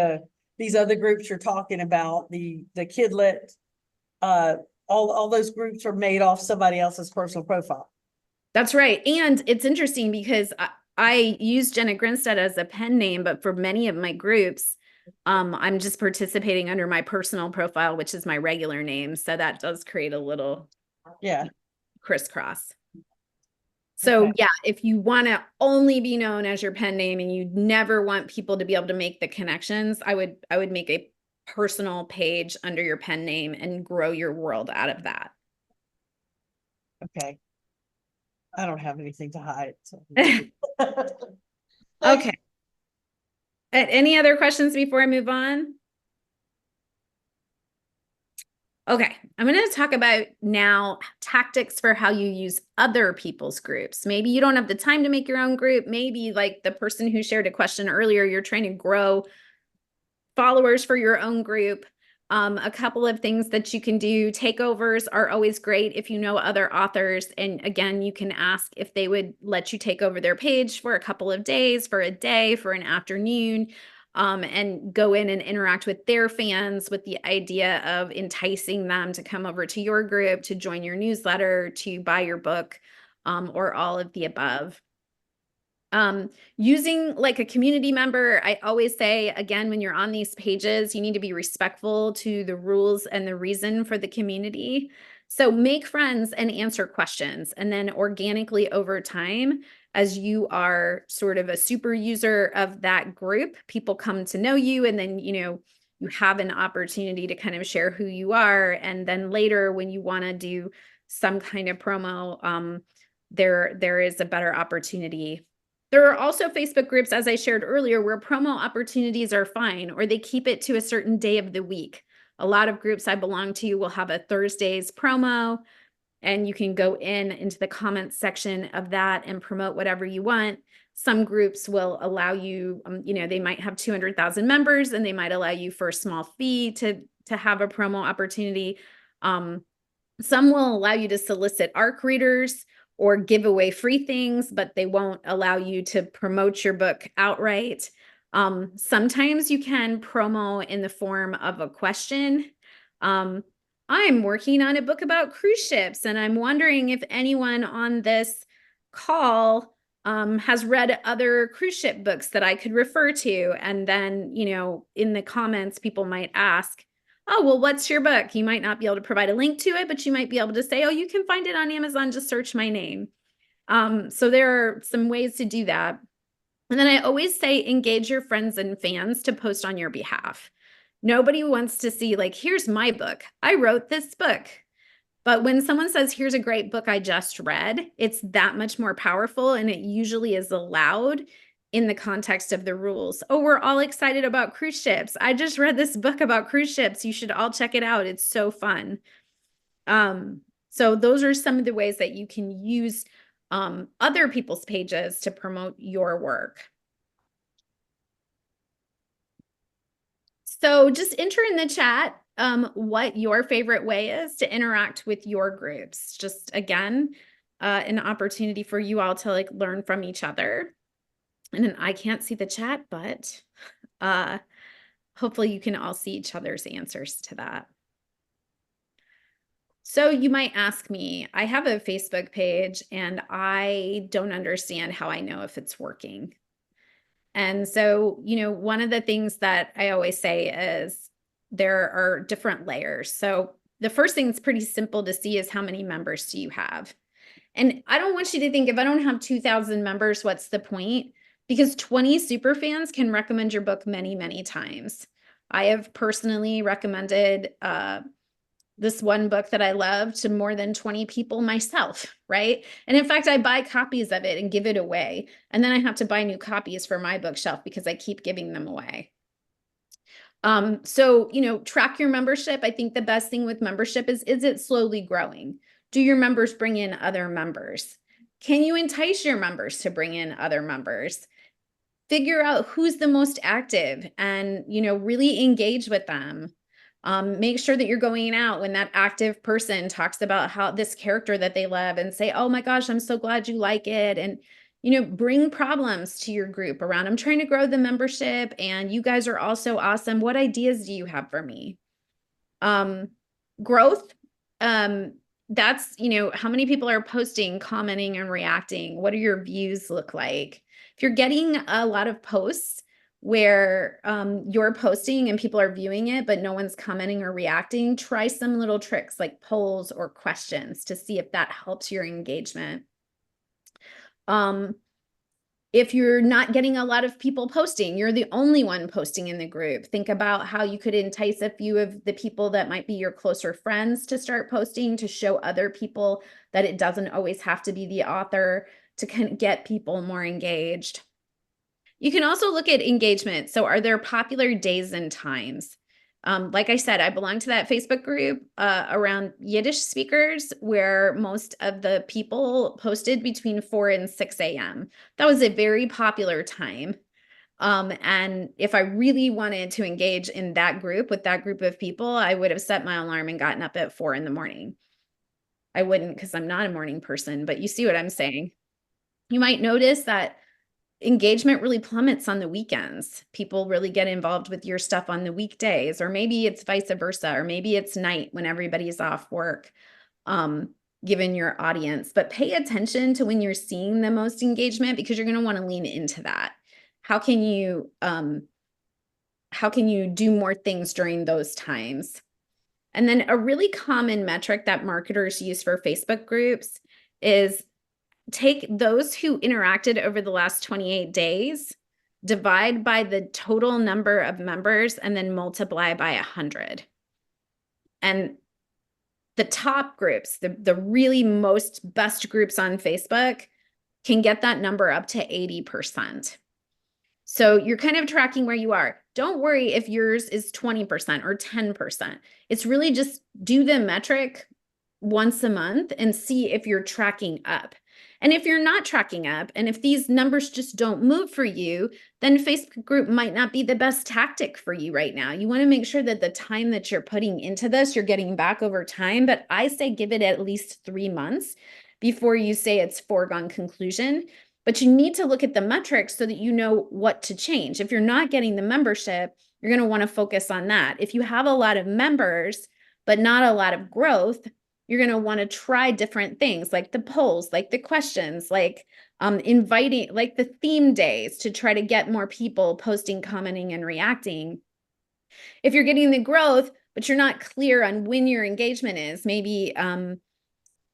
C: these other groups you're talking about, the Kidlet, all those groups are made off somebody else's personal profile.
A: That's right. And it's interesting because I use Jeanna Grinstead as a pen name, but for many of my groups, I'm just participating under my personal profile, which is my regular name. So that does create a little crisscross. So yeah, if you want to only be known as your pen name and you never want people to be able to make the connections, I would make a personal page under your pen name and grow your world out of that.
C: Okay. I don't have anything to hide. So.
A: Okay. Any other questions before I move on? Okay, I'm going to talk about now tactics for how you use other people's groups. Maybe you don't have the time to make your own group. Maybe like the person who shared a question earlier, you're trying to grow followers for your own group. A couple of things that you can do. Takeovers are always great if you know other authors. And again, you can ask if they would let you take over their page for a couple of days, for a day, for an afternoon, and go in and interact with their fans with the idea of enticing them to come over to your group, to join your newsletter, to buy your book, or all of the above. Using like a community member, I always say, again, when you're on these pages, you need to be respectful to the rules and the reason for the community. So make friends and answer questions. And then organically over time, as you are sort of a super user of that group, people come to know you. And then, you have an opportunity to kind of share who you are. And then later when you want to do some kind of promo, there is a better opportunity. There are also Facebook groups, as I shared earlier, where promo opportunities are fine, or they keep it to a certain day of the week. A lot of groups I belong to will have a Thursday's promo, and you can go into the comments section of that and promote whatever you want. Some groups will allow you, they might have 200,000 members, and they might allow you for a small fee to have a promo opportunity. Some will allow you to solicit ARC readers or give away free things, but they won't allow you to promote your book outright. Sometimes you can promo in the form of a question. I'm working on a book about cruise ships, and I'm wondering if anyone on this call has read other cruise ship books that I could refer to. And then, in the comments, people might ask, oh, well, what's your book? You might not be able to provide a link to it, but you might be able to say, oh, you can find it on Amazon, just search my name. So there are some ways to do that. And then I always say, engage your friends and fans to post on your behalf. Nobody wants to see, like, here's my book. I wrote this book. But when someone says, here's a great book I just read, it's that much more powerful. And it usually is allowed in the context of the rules. Oh, we're all excited about cruise ships. I just read this book about cruise ships. You should all check it out. It's so fun. So those are some of the ways that you can use other people's pages to promote your work. So just enter in the chat what your favorite way is to interact with your groups. Just again, an opportunity for you all to learn from each other. And then I can't see the chat, but hopefully you can all see each other's answers to that. So you might ask me, I have a Facebook page and I don't understand how I know if it's working. And so, one of the things that I always say is there are different layers. So the first thing that's pretty simple to see is how many members do you have? And I don't want you to think if I don't have 2,000 members, what's the point? Because 20 super fans can recommend your book many, many times. I have personally recommended this one book that I love to more than 20 people myself, right? And in fact, I buy copies of it and give it away. And then I have to buy new copies for my bookshelf because I keep giving them away. So, track your membership. I think the best thing with membership is it slowly growing? Do your members bring in other members? Can you entice your members to bring in other members? Figure out who's the most active and, really engage with them. Make sure that you're going out when that active person talks about how this character that they love and say, oh my gosh, I'm so glad you like it. And, bring problems to your group around, I'm trying to grow the membership and you guys are all so awesome. What ideas do you have for me? Growth. That's, how many people are posting, commenting, and reacting? What do your views look like? If you're getting a lot of posts where you're posting and people are viewing it, but no one's commenting or reacting, try some little tricks like polls or questions to see if that helps your engagement. If you're not getting a lot of people posting, you're the only one posting in the group, think about how you could entice a few of the people that might be your closer friends to start posting, to show other people that it doesn't always have to be the author, to kind of get people more engaged. You can also look at engagement. So are there popular days and times? Like I said, I belong to that Facebook group around Yiddish speakers where most of the people posted between 4 and 6 a.m. That was a very popular time. And if I really wanted to engage in that group with that group of people, I would have set my alarm and gotten up at 4 in the morning. I wouldn't because I'm not a morning person, but you see what I'm saying. You might notice that engagement really plummets on the weekends. People really get involved with your stuff on the weekdays, or maybe it's vice versa, or maybe it's night when everybody's off work, given your audience. But pay attention to when you're seeing the most engagement because you're going to want to lean into that. How can you do more things during those times? And then a really common metric that marketers use for Facebook groups is take those who interacted over the last 28 days, divide by the total number of members, and then multiply by 100. And the top groups, the really most best groups on Facebook can get that number up to 80%. So you're kind of tracking where you are. Don't worry if yours is 20% or 10%. It's really just do the metric once a month and see if you're tracking up. And if you're not tracking up, and if these numbers just don't move for you, then Facebook group might not be the best tactic for you right now. You want to make sure that the time that you're putting into this, you're getting back over time. But I say give it at least 3 months before you say it's foregone conclusion. But you need to look at the metrics so that you know what to change. If you're not getting the membership, you're going to want to focus on that. If you have a lot of members, but not a lot of growth, You're going to want to try different things like the polls, like the questions, like inviting, like the theme days to try to get more people posting, commenting, and reacting. If you're getting the growth, but you're not clear on when your engagement is, maybe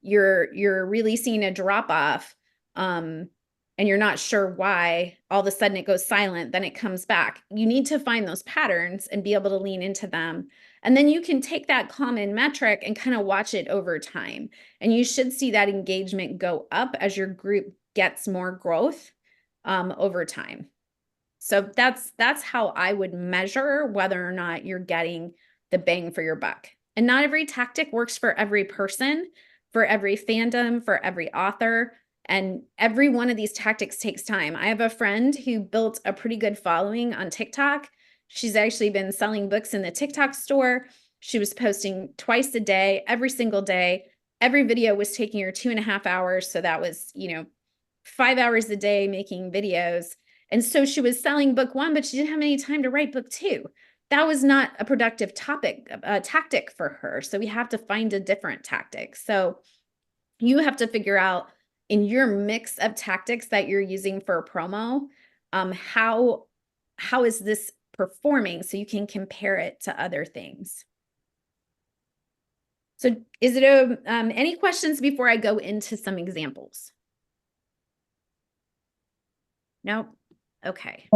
A: you're really seeing a drop off, and you're not sure why all of a sudden it goes silent, then it comes back. You need to find those patterns and be able to lean into them. And then you can take that common metric and kind of watch it over time. And you should see that engagement go up as your group gets more growth over time. So that's how I would measure whether or not you're getting the bang for your buck. And not every tactic works for every person, for every fandom, for every author. And every one of these tactics takes time. I have a friend who built a pretty good following on TikTok. She's actually been selling books in the TikTok store. She was posting twice a day, every single day. Every video was taking her 2.5 hours. So that was, 5 hours a day making videos. And so she was selling book 1, but she didn't have any time to write book 2. That was not a productive tactic for her. So we have to find a different tactic. So you have to figure out in your mix of tactics that you're using for a promo, how is this performing so you can compare it to other things. So is it any questions before I go into some examples? No? Okay.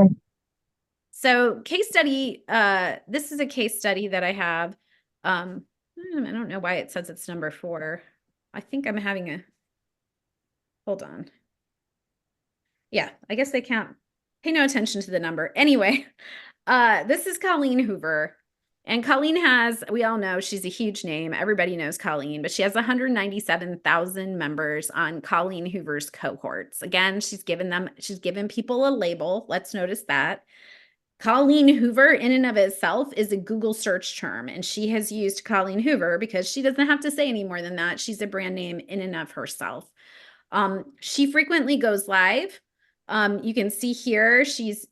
A: So case study, this is a case study that I have. I don't know why it says it's number 4. I think I'm having a, hold on. Yeah, I guess they can't pay no attention to the number. Anyway, this is Colleen Hoover. And Colleen has, we all know she's a huge name. Everybody knows Colleen, but she has 197,000 members on Colleen Hoover's cohorts. Again, she's given people a label. Let's notice that. Colleen Hoover in and of itself is a Google search term, and she has used Colleen Hoover because she doesn't have to say any more than that. She's a brand name in and of herself. She frequently goes live. You can see here, she's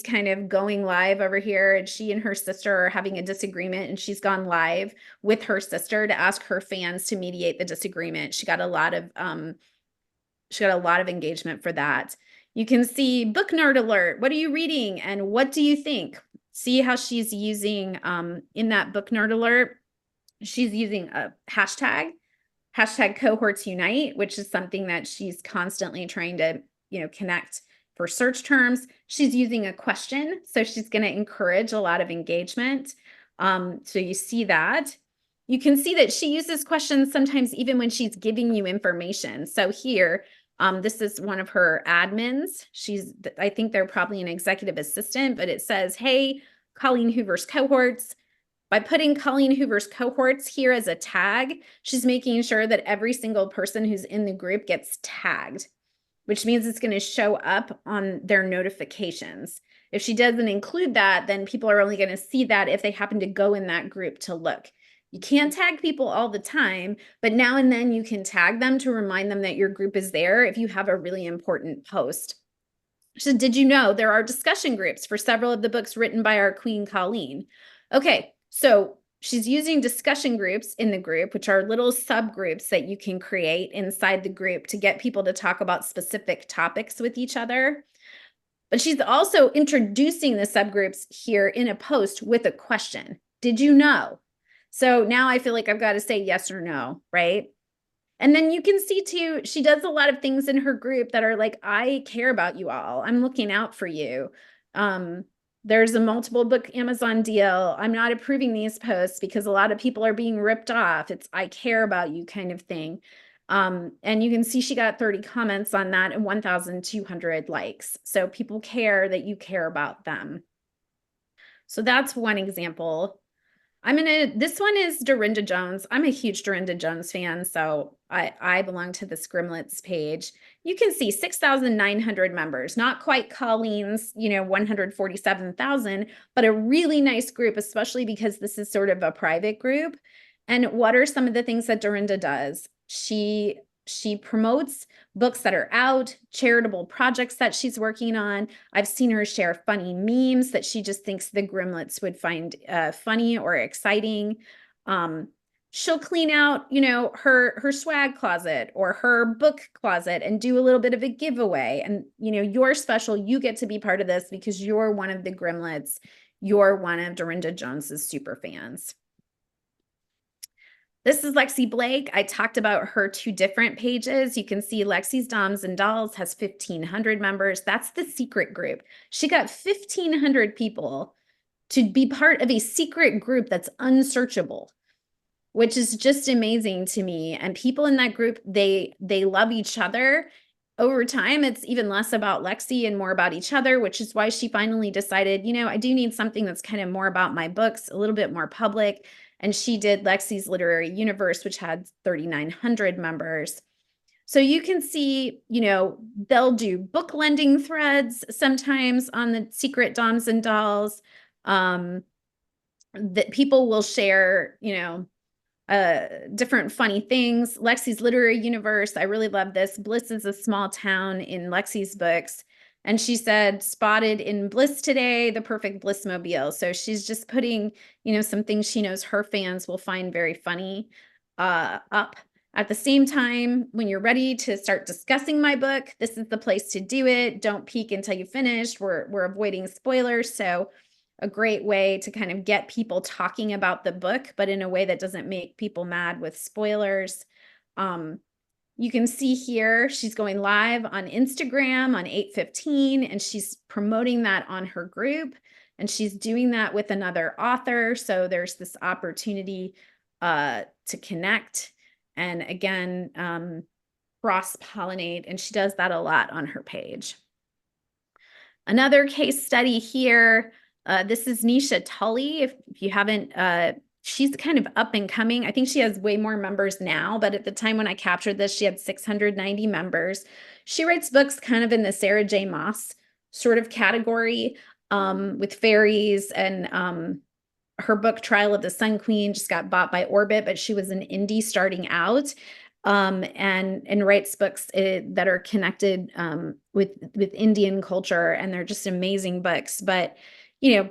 A: kind of going live over here, and she and her sister are having a disagreement, and she's gone live with her sister to ask her fans to mediate the disagreement. She got a lot of engagement for that. You can see book nerd alert. What are you reading and what do you think? See how she's using in that book nerd alert, she's using a hashtag cohorts unite, which is something that she's constantly trying to, connect for search terms. She's using a question, so she's going to encourage a lot of engagement. So you see that. You can see that she uses questions sometimes even when she's giving you information. So here, this is one of her admins. I think they're probably an executive assistant, but it says, hey, Colleen Hoover's cohorts. By putting Colleen Hoover's cohorts here as a tag, she's making sure that every single person who's in the group gets tagged, which means it's going to show up on their notifications. If she doesn't include that, then people are only going to see that if they happen to go in that group to look. You can't tag people all the time, but now and then you can tag them to remind them that your group is there if you have a really important post. So did you know there are discussion groups for several of the books written by our Queen Colleen? Okay, so she's using discussion groups in the group, which are little subgroups that you can create inside the group to get people to talk about specific topics with each other. But she's also introducing the subgroups here in a post with a question. Did you know? So now I feel like I've got to say yes or no, right? And then you can see too, she does a lot of things in her group that are like, I care about you all. I'm looking out for you. There's a multiple book Amazon deal. I'm not approving these posts because a lot of people are being ripped off. It's I care about you kind of thing. And you can see she got 30 comments on that and 1,200 likes. So people care that you care about them. So that's one example. This one is Dorinda Jones. I'm a huge Dorinda Jones fan, so I belong to the Scrimmlets page. You can see 6,900 members, not quite Colleen's, 147,000, but a really nice group, especially because this is sort of a private group. And what are some of the things that Dorinda does? She promotes books that are out, charitable projects that she's working on. I've seen her share funny memes that she just thinks the Grimlets would find funny or exciting. she'll clean out, you know, her swag closet or her book closet and do a little bit of a giveaway. And, you know, you're special. You get to be part of this because you're one of the Grimlets. You're one of Dorinda Jones's super fans. This is Lexi Blake. I talked about her 2 different pages. You can see Lexi's Doms and Dolls has 1,500 members. That's the secret group. She got 1,500 people to be part of a secret group that's unsearchable, which is just amazing to me. And people in that group, they love each other. Over time, it's even less about Lexi and more about each other, which is why she finally decided, you know, I do need something that's kind of more about my books, a little bit more public. And she did Lexi's Literary Universe, which had 3,900 members. So you can see, you know, they'll do book lending threads sometimes on the secret Doms and Dolls. That people will share, you know, different funny things. Lexi's Literary Universe. I really love this. Bliss is a small town in Lexi's books. And she said, spotted in Bliss today, the perfect Blissmobile. So she's just putting, you know, some things she knows her fans will find very funny up. At the same time, when you're ready to start discussing my book, this is the place to do it. Don't peek until you finish. We're avoiding spoilers. So a great way to kind of get people talking about the book, but in a way that doesn't make people mad with spoilers. You can see here, she's going live on Instagram on 8/15, and she's promoting that on her group, and she's doing that with another author. So there's this opportunity to connect and again, cross-pollinate, and she does that a lot on her page. Another case study here, this is Nisha Tully. If you haven't, she's kind of up and coming. I think she has way more members now, but at the time when I captured this, she had 690 members. She writes books kind of in the Sarah J. Maas sort of category with fairies, and her book Trial of the Sun Queen just got bought by Orbit, but she was an indie starting out. And writes books that are connected with Indian culture, and they're just amazing books. But you know,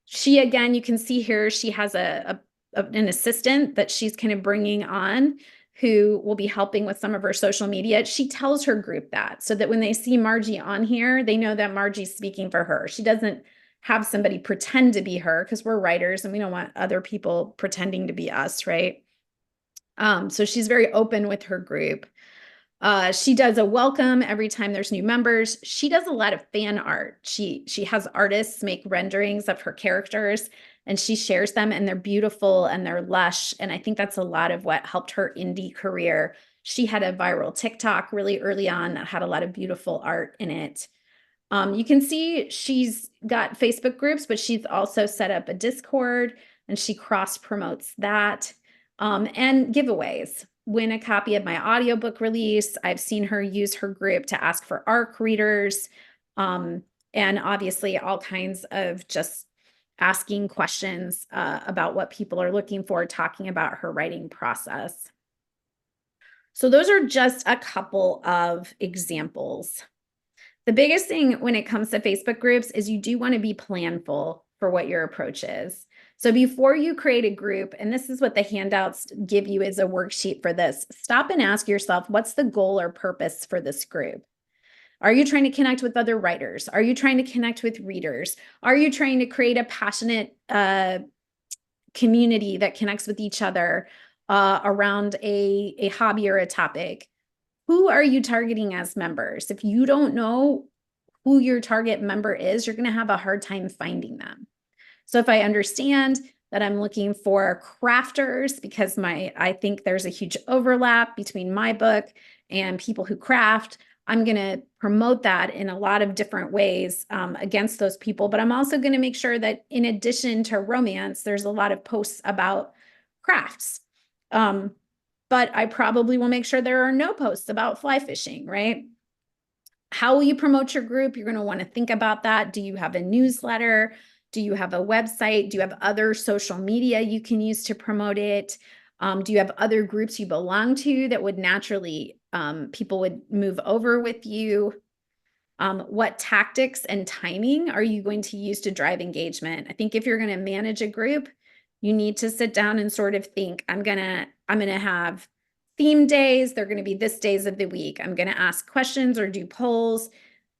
A: she, again, you can see here, she has an assistant that she's kind of bringing on who will be helping with some of her social media. She tells her group that so that when they see Margie on here, they know that Margie's speaking for her. She doesn't have somebody pretend to be her, because we're writers and we don't want other people pretending to be us, right? So she's very open with her group. She does a welcome every time there's new members. She does a lot of fan art. She has artists make renderings of her characters, and she shares them, and they're beautiful and they're lush. And I think that's a lot of what helped her indie career. She had a viral TikTok really early on that had a lot of beautiful art in it. You can see she's got Facebook groups, but she's also set up a Discord, and she cross promotes that. And giveaways. Win a copy of my audiobook release. I've seen her use her group to ask for ARC readers, and obviously all kinds of just asking questions about what people are looking for, talking about her writing process. So those are just a couple of examples. The biggest thing when it comes to Facebook groups is you do want to be planful for what your approach is. So before you create a group, and this is what the handouts give you as a worksheet for this, stop and ask yourself, what's the goal or purpose for this group? Are you trying to connect with other writers? Are you trying to connect with readers? Are you trying to create a passionate community that connects with each other around a hobby or a topic? Who are you targeting as members? If you don't know who your target member is, you're going to have a hard time finding them. So if I understand that I'm looking for crafters, because I think there's a huge overlap between my book and people who craft, I'm going to promote that in a lot of different ways against those people. But I'm also going to make sure that in addition to romance, there's a lot of posts about crafts. But I probably will make sure there are no posts about fly fishing, right? How will you promote your group? You're going to want to think about that. Do you have a newsletter? Do you have a website? Do you have other social media you can use to promote it? Do you have other groups you belong to that would naturally, people would move over with you? What tactics and timing are you going to use to drive engagement? I think if you're going to manage a group, You need to sit down and sort of think, I'm gonna have theme days. They're gonna be this days of the week. I'm gonna ask questions or do polls.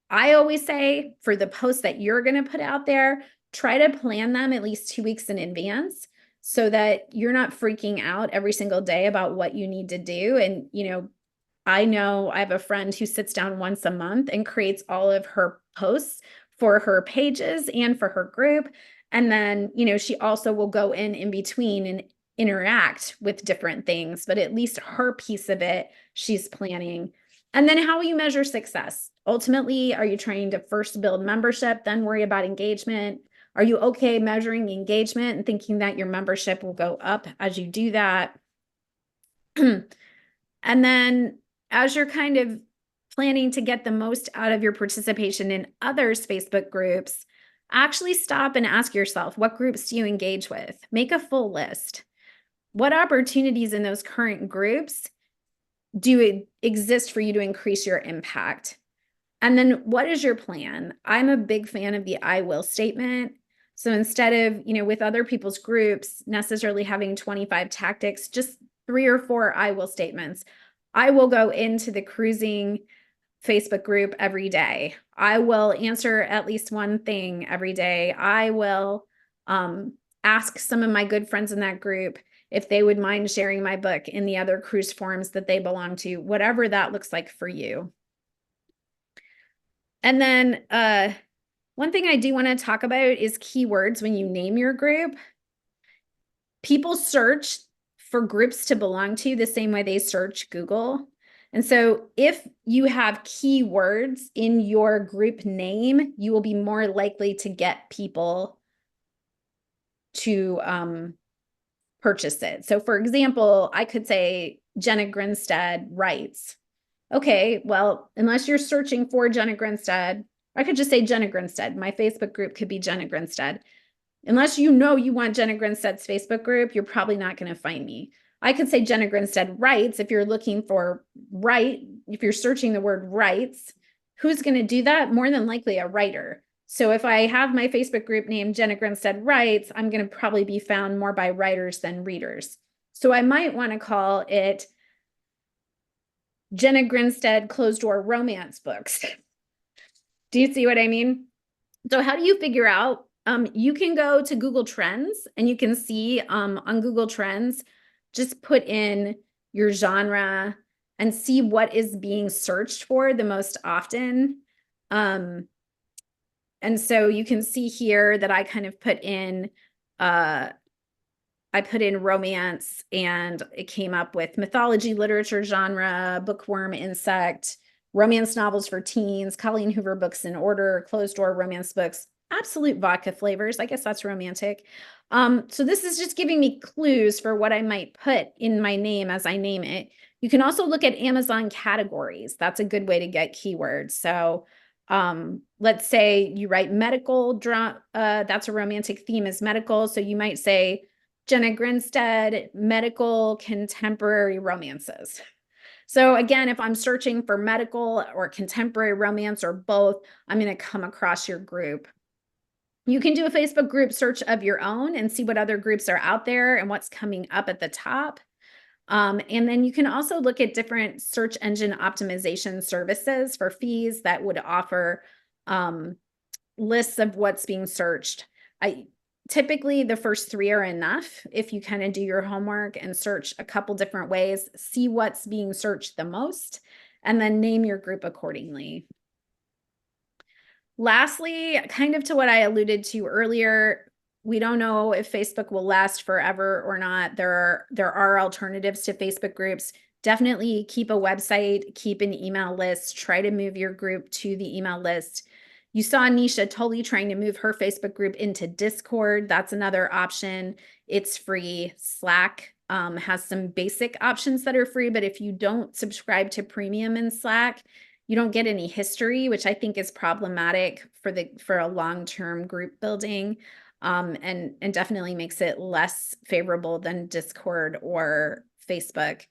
A: I always say for the posts that you're gonna put out there, try to plan them at least 2 weeks in advance so that you're not freaking out every single day about what you need to do. And, I know I have a friend who sits down once a month and creates all of her posts for her pages and for her group. And then, she also will go in between and interact with different things, but at least her piece of it, she's planning. And then how will you measure success? Ultimately, are you trying to first build membership, then worry about engagement? Are you okay measuring engagement and thinking that your membership will go up as you do that? And then as you're kind of planning to get the most out of your participation in others' Facebook groups, actually stop and ask yourself, what groups do you engage with? Make a full list. What opportunities in those current groups do exist for you to increase your impact? And then what is your plan? I'm a big fan of the I will statement. So instead of, with other people's groups necessarily having 25 tactics, just 3 or 4 I will statements. I will go into the cruising Facebook group every day. I will answer at least one thing every day. I will ask some of my good friends in that group if they would mind sharing my book in the other cruise forums that they belong to, whatever that looks like for you. And then one thing I do want to talk about is keywords when you name your group. People search for groups to belong to the same way they search Google. And so if you have keywords in your group name, you will be more likely to get people to purchase it. So for example, I could say Jeanna Grinstead writes. Okay, well, unless you're searching for Jeanna Grinstead, I could just say Jeanna Grinstead. My Facebook group could be Jeanna Grinstead. Unless you want Jeanna Grinstead's Facebook group, you're probably not going to find me. I could say Jeanna Grinstead writes. If you're looking for if you're searching the word writes, who's going to do that? More than likely a writer. So if I have my Facebook group named Jeanna Grinstead writes, I'm going to probably be found more by writers than readers. So I might want to call it Jeanna Grinstead closed door romance books. Do you see what I mean? So how do you figure out? You can go to Google Trends and you can see on Google Trends, just put in your genre and see what is being searched for the most often. And so you can see here that I kind of put in romance and it came up with mythology, literature genre, bookworm, insect, romance novels for teens, Colleen Hoover books in order, closed door romance books, absolute vodka flavors. I guess that's romantic. So this is just giving me clues for what I might put in my name as I name it. You can also look at Amazon categories. That's a good way to get keywords. So let's say you write medical drama, that's a romantic theme is medical. So you might say Jeanna Grinstead, medical contemporary romances. So again, if I'm searching for medical or contemporary romance or both, I'm going to come across your group. You can do a Facebook group search of your own and see what other groups are out there and what's coming up at the top. And then you can also look at different search engine optimization services for fees that would offer lists of what's being searched. Typically, the first 3 are enough if you kind of do your homework and search a couple different ways, see what's being searched the most, and then name your group accordingly. Lastly, kind of to what I alluded to earlier, we don't know if Facebook will last forever or not. There are alternatives to Facebook groups. Definitely keep a website, keep an email list, try to move your group to the email list. You saw Nisha totally trying to move her Facebook group into Discord. That's another option. It's free. Slack has some basic options that are free, but if you don't subscribe to premium in Slack, you don't get any history, which I think is problematic for a long-term group building, and definitely makes it less favorable than Discord or Facebook.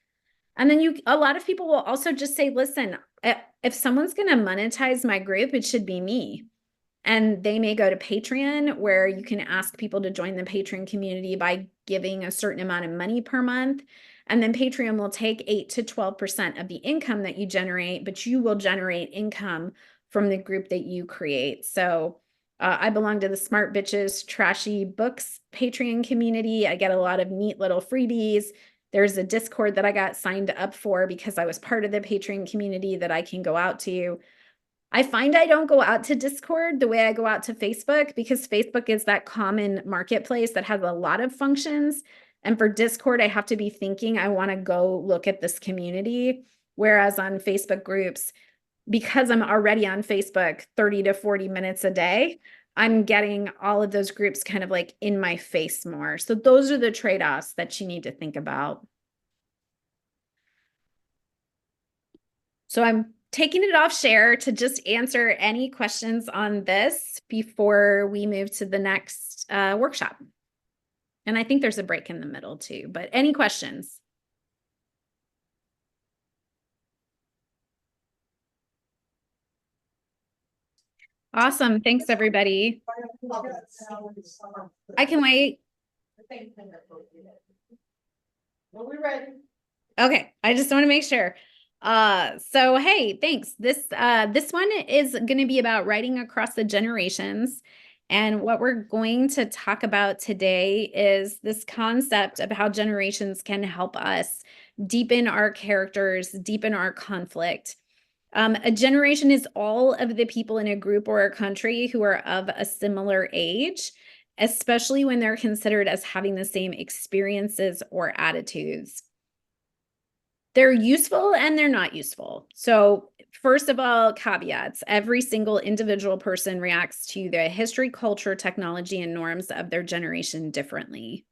A: And then a lot of people will also just say, listen, if someone's going to monetize my group, it should be me. And they may go to Patreon, where you can ask people to join the Patreon community by giving a certain amount of money per month. And then Patreon will take 8 to 12% of the income that you generate, but you will generate income from the group that you create. So I belong to the Smart Bitches Trashy Books Patreon community. I get a lot of neat little freebies. There's a Discord that I got signed up for because I was part of the Patreon community that I can go out to. I find I don't go out to Discord the way I go out to Facebook, because Facebook is that common marketplace that has a lot of functions. And for Discord, I have to be thinking I want to go look at this community. Whereas on Facebook groups, because I'm already on Facebook 30 to 40 minutes a day, I'm getting all of those groups kind of like in my face more. So those are the trade-offs that you need to think about. So I'm taking it off share to just answer any questions on this before we move to the next workshop. And I think there's a break in the middle too, but any questions? Awesome. Thanks, everybody. I can wait.
C: Well, we're ready.
A: Okay, I just want to make sure. So hey, thanks. This one is going to be about writing across the generations. And what we're going to talk about today is this concept of how generations can help us deepen our characters, deepen our conflict. A generation is all of the people in a group or a country who are of a similar age, especially when they're considered as having the same experiences or attitudes. They're useful and they're not useful. So first of all, caveats. Every single individual person reacts to the history, culture, technology, and norms of their generation differently.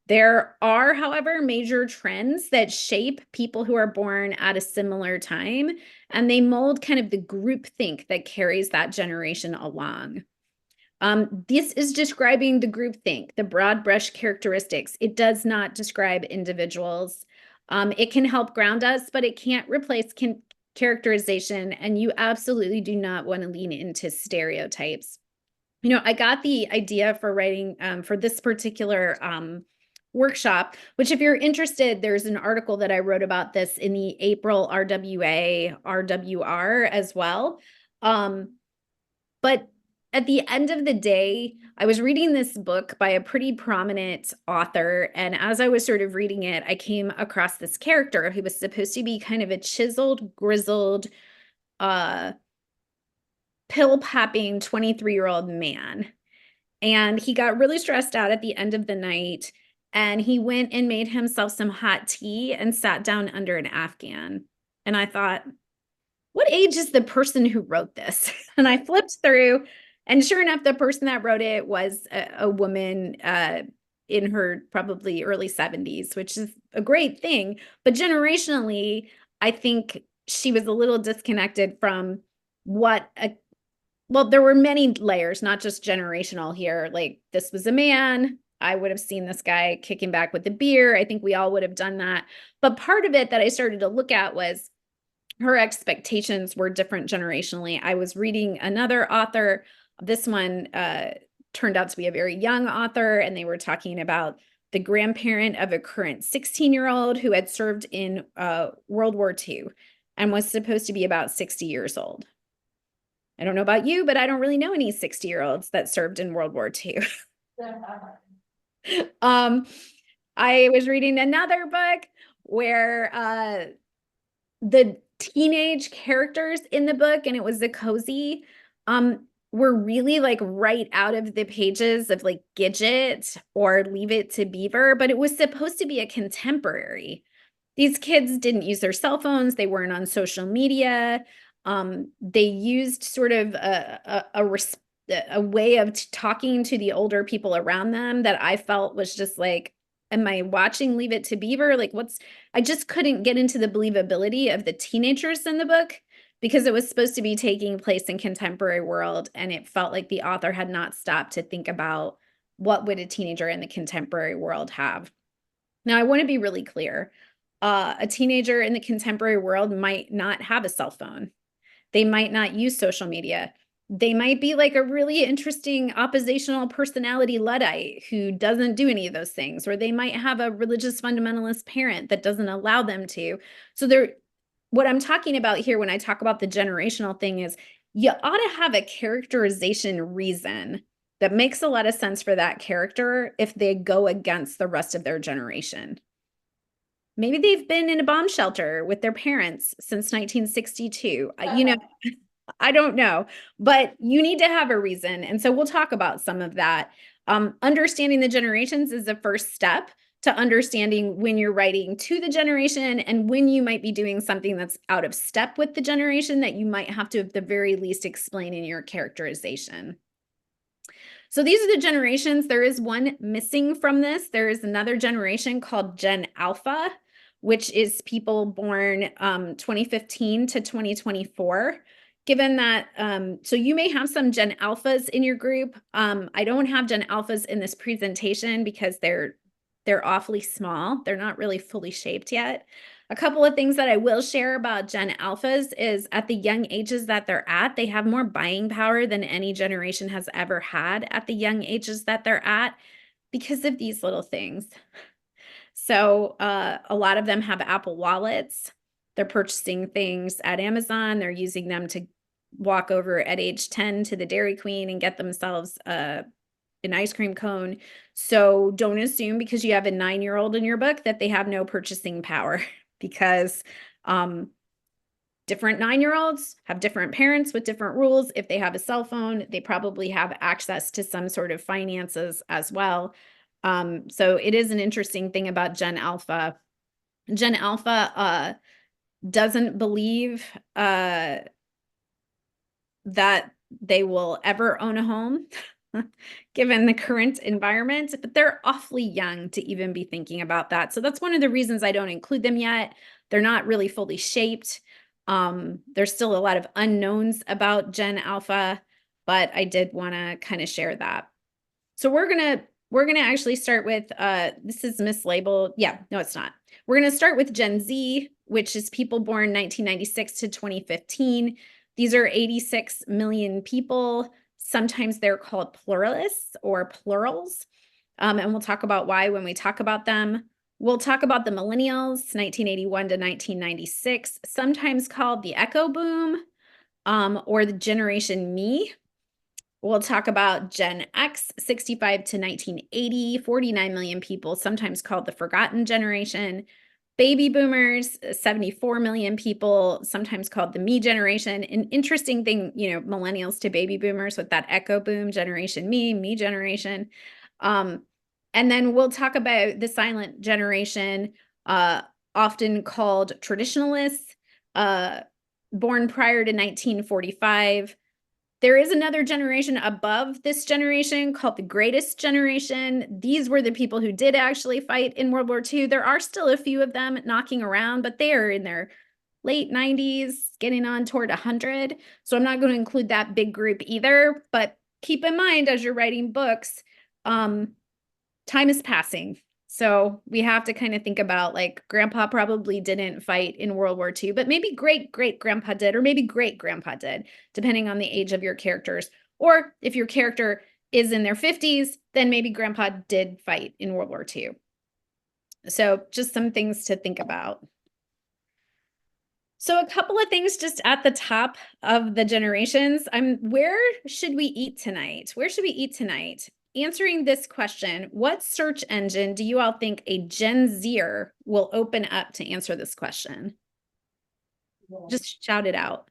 A: There are, however, major trends that shape people who are born at a similar time, and they mold kind of the groupthink that carries that generation along. This is describing the groupthink, the broad brush characteristics. It does not describe individuals. It can help ground us, but it can't replace characterization, and you absolutely do not want to lean into stereotypes. You know, I got the idea for writing for this particular workshop, which if you're interested, there's an article that I wrote about this in the April RWR as well. But at the end of the day, I was reading this book by a pretty prominent author. And as I was sort of reading it, I came across this character who was supposed to be kind of a chiseled, grizzled, pill-popping 23-year-old man. And he got really stressed out at the end of the night. And he went and made himself some hot tea and sat down under an Afghan. And I thought, what age is the person who wrote this? And I flipped through, and sure enough, the person that wrote it was a woman in her probably early 70s, which is a great thing. But generationally, I think she was a little disconnected from what well, there were many layers, not just generational here. Like, this was a man. I would have seen this guy kicking back with the beer. I think we all would have done that. But part of it that I started to look at was her expectations were different generationally. I was reading another author. This one turned out to be a very young author, and they were talking about the grandparent of a current 16-year-old who had served in World War II and was supposed to be about 60 years old. I don't know about you, but I don't really know any 60-year-olds that served in World War II. I was reading another book where the teenage characters in the book, and it was a cozy, were really like right out of the pages of like Gidget or Leave It to Beaver, but it was supposed to be a contemporary. These kids didn't use their cell phones. They weren't on social media. They used sort of a way of talking to the older people around them that I felt was just like, am I watching Leave It to Beaver? Like, I just couldn't get into the believability of the teenagers in the book because it was supposed to be taking place in contemporary world. And it felt like the author had not stopped to think about what would a teenager in the contemporary world have. Now, I want to be really clear. A teenager in the contemporary world might not have a cell phone. They might not use social media. They might be like a really interesting oppositional personality Luddite who doesn't do any of those things, or they might have a religious fundamentalist parent that doesn't allow them to. So what I'm talking about here when I talk about the generational thing is you ought to have a characterization reason that makes a lot of sense for that character if they go against the rest of their generation. Maybe they've been in a bomb shelter with their parents since 1962. I don't know, but you need to have a reason. And so we'll talk about some of that. Understanding the generations is the first step to understanding when you're writing to the generation and when you might be doing something that's out of step with the generation that you might have to, at the very least, explain in your characterization. So these are the generations. There is one missing from this. There is another generation called Gen Alpha, which is people born 2015 to 2024. Given that, so you may have some Gen Alphas in your group. I don't have Gen Alphas in this presentation because they're awfully small. They're not really fully shaped yet. A couple of things that I will share about Gen Alphas is at the young ages that they're at, they have more buying power than any generation has ever had at the young ages that they're at because of these little things. So a lot of them have Apple wallets. They're purchasing things at Amazon. They're using them to walk over at age 10 to the Dairy Queen and get themselves an ice cream cone. So don't assume because you have a 9-year-old in your book that they have no purchasing power because different 9-year-olds have different parents with different rules. If they have a cell phone, they probably have access to some sort of finances as well. So it is an interesting thing about Gen Alpha. Gen Alpha doesn't believe that they will ever own a home given the current environment, but they're awfully young to even be thinking about that. So that's one of the reasons I don't include them yet. They're not really fully shaped. There's still a lot of unknowns about Gen Alpha, but I did want to kind of share that. So we're gonna actually start with this is mislabeled. Yeah, no, it's not. We're gonna start with Gen Z, which is people born 1996 to 2015. These are 86 million people. Sometimes they're called pluralists or plurals. And we'll talk about why when we talk about them. We'll talk about the millennials, 1981 to 1996, sometimes called the echo boom or the generation me. We'll talk about Gen X, 65 to 1980, 49 million people, sometimes called the forgotten generation. Baby boomers, 74 million people, sometimes called the me generation. An interesting thing, millennials to baby boomers with that echo boom, generation me generation. And then we'll talk about the silent generation, often called traditionalists, born prior to 1945. There is another generation above this generation called the greatest generation. These were the people who did actually fight in World War II. There are still a few of them knocking around, but they are in their late 90s, getting on toward 100. So I'm not going to include that big group either, but keep in mind as you're writing books, time is passing. So we have to kind of think about like grandpa probably didn't fight in World War II, but maybe great-great-grandpa did, or maybe great-grandpa did, depending on the age of your characters. Or if your character is in their 50s, then maybe grandpa did fight in World War II. So just some things to think about. So a couple of things just at the top of the generations. Where should we eat tonight? Where should we eat tonight? Answering this question, what search engine do you all think a Gen Zer will open up to answer this question? Just shout it out.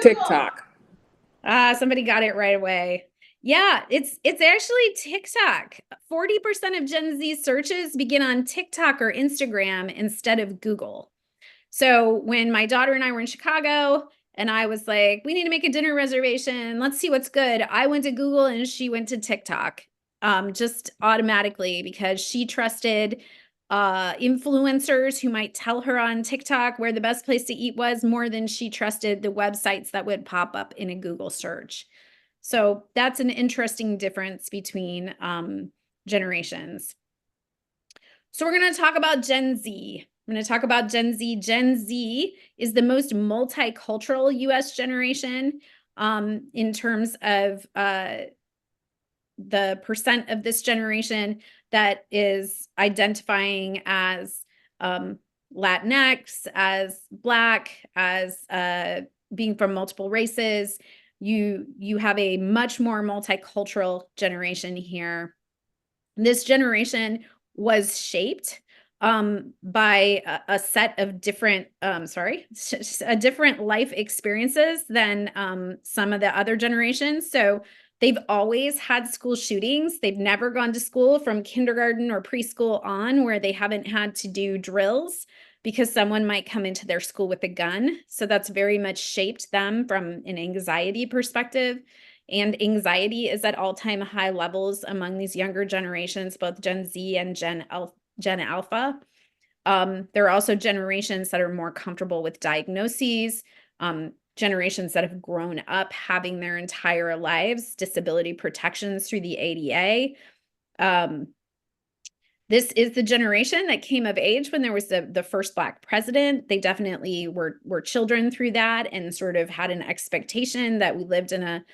H: TikTok.
A: Somebody got it right away. Yeah, it's actually TikTok. 40% of Gen Z searches begin on TikTok or Instagram instead of Google. So when my daughter and I were in Chicago, and I was like, we need to make a dinner reservation. Let's see what's good. I went to Google and she went to TikTok just automatically because she trusted influencers who might tell her on TikTok where the best place to eat was more than she trusted the websites that would pop up in a Google search. So that's an interesting difference between generations. So we're going to talk about Gen Z. I'm going to talk about Gen Z. Gen Z is the most multicultural US generation. in terms of the percent of this generation that is identifying as Latinx, as Black, as being from multiple races. You have a much more multicultural generation here. This generation was shaped by a set of different, different life experiences than some of the other generations. So they've always had school shootings. They've never gone to school from kindergarten or preschool on where they haven't had to do drills because someone might come into their school with a gun. So that's very much shaped them from an anxiety perspective. And anxiety is at all-time high levels among these younger generations, both Gen Z and Gen Alpha. There are also generations that are more comfortable with diagnoses, generations that have grown up having their entire lives disability protections through the ADA. This is the generation that came of age when there was the first Black president. They definitely were children through that and sort of had an expectation that we lived in a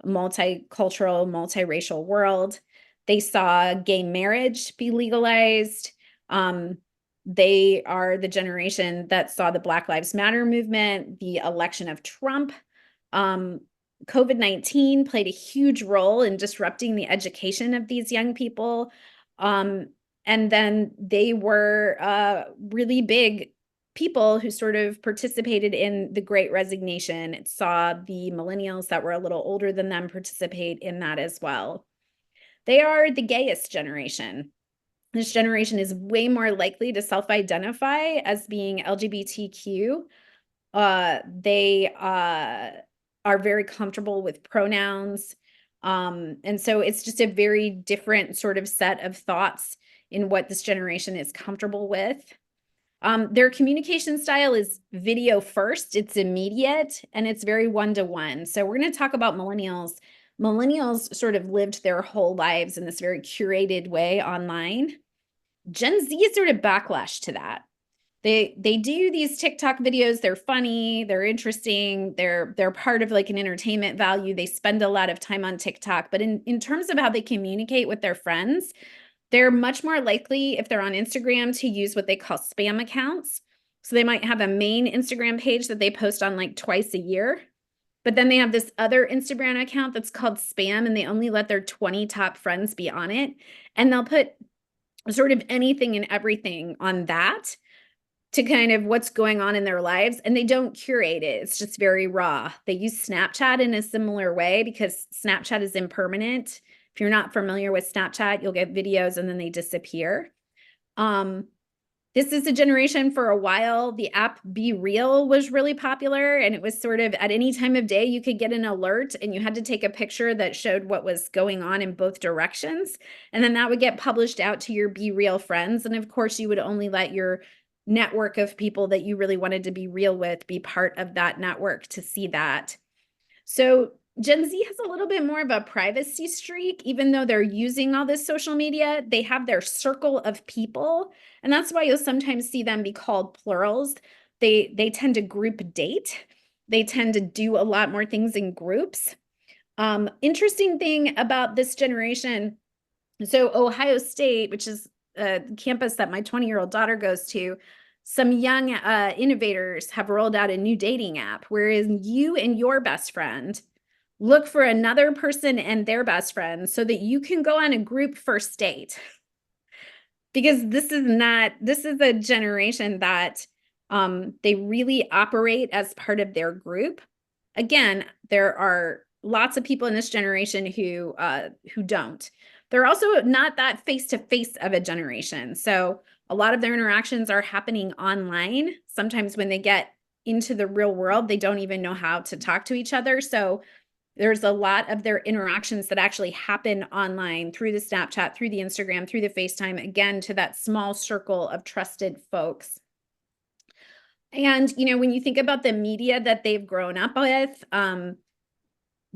A: multicultural, multiracial world. They saw gay marriage be legalized. They are the generation that saw the Black Lives Matter movement, the election of Trump. COVID-19 played a huge role in disrupting the education of these young people. And then they were really big people who sort of participated in the Great Resignation. It saw the millennials that were a little older than them participate in that as well. They are the gayest generation. This generation is way more likely to self-identify as being LGBTQ. They are very comfortable with pronouns. And so it's just a very different sort of set of thoughts in what this generation is comfortable with. Their communication style is video first, it's immediate, and it's very one-to-one. So we're going to talk about millennials. Millennials sort of lived their whole lives in this very curated way online. Gen Z is sort of backlash to that. They do these TikTok videos, they're funny, they're interesting, they're part of like an entertainment value. They spend a lot of time on TikTok, but in terms of how they communicate with their friends, they're much more likely, if they're on Instagram, to use what they call spam accounts. So they might have a main Instagram page that they post on like twice a year, but then they have this other Instagram account that's called spam, and they only let their 20 top friends be on it. And they'll put sort of anything and everything on that to kind of what's going on in their lives, and they don't curate it. It's just very raw. They use Snapchat in a similar way because Snapchat is impermanent. If you're not familiar with Snapchat, you'll get videos and then they disappear. This is a generation for a while. The app Be Real was really popular, and it was sort of at any time of day you could get an alert and you had to take a picture that showed what was going on in both directions. And then that would get published out to your Be Real friends. And of course, you would only let your network of people that you really wanted to be real with be part of that network to see that. So Gen Z has a little bit more of a privacy streak, even though they're using all this social media. They have their circle of people, and that's why you'll sometimes see them be called plurals. They tend to group date. They tend to do a lot more things in groups. Interesting thing about this generation, so Ohio State, which is a campus that my 20-year-old daughter goes to, some young innovators have rolled out a new dating app, wherein you and your best friend look for another person and their best friend so that you can go on a group first date. Because this is a generation that they really operate as part of their group. Again, there are lots of people in this generation who don't. They're also not that face-to-face of a generation. So a lot of their interactions are happening online. Sometimes when they get into the real world, they don't even know how to talk to each other. So there's a lot of their interactions that actually happen online through the Snapchat, through the Instagram, through the FaceTime, again, to that small circle of trusted folks. And, you know, when you think about the media that they've grown up with,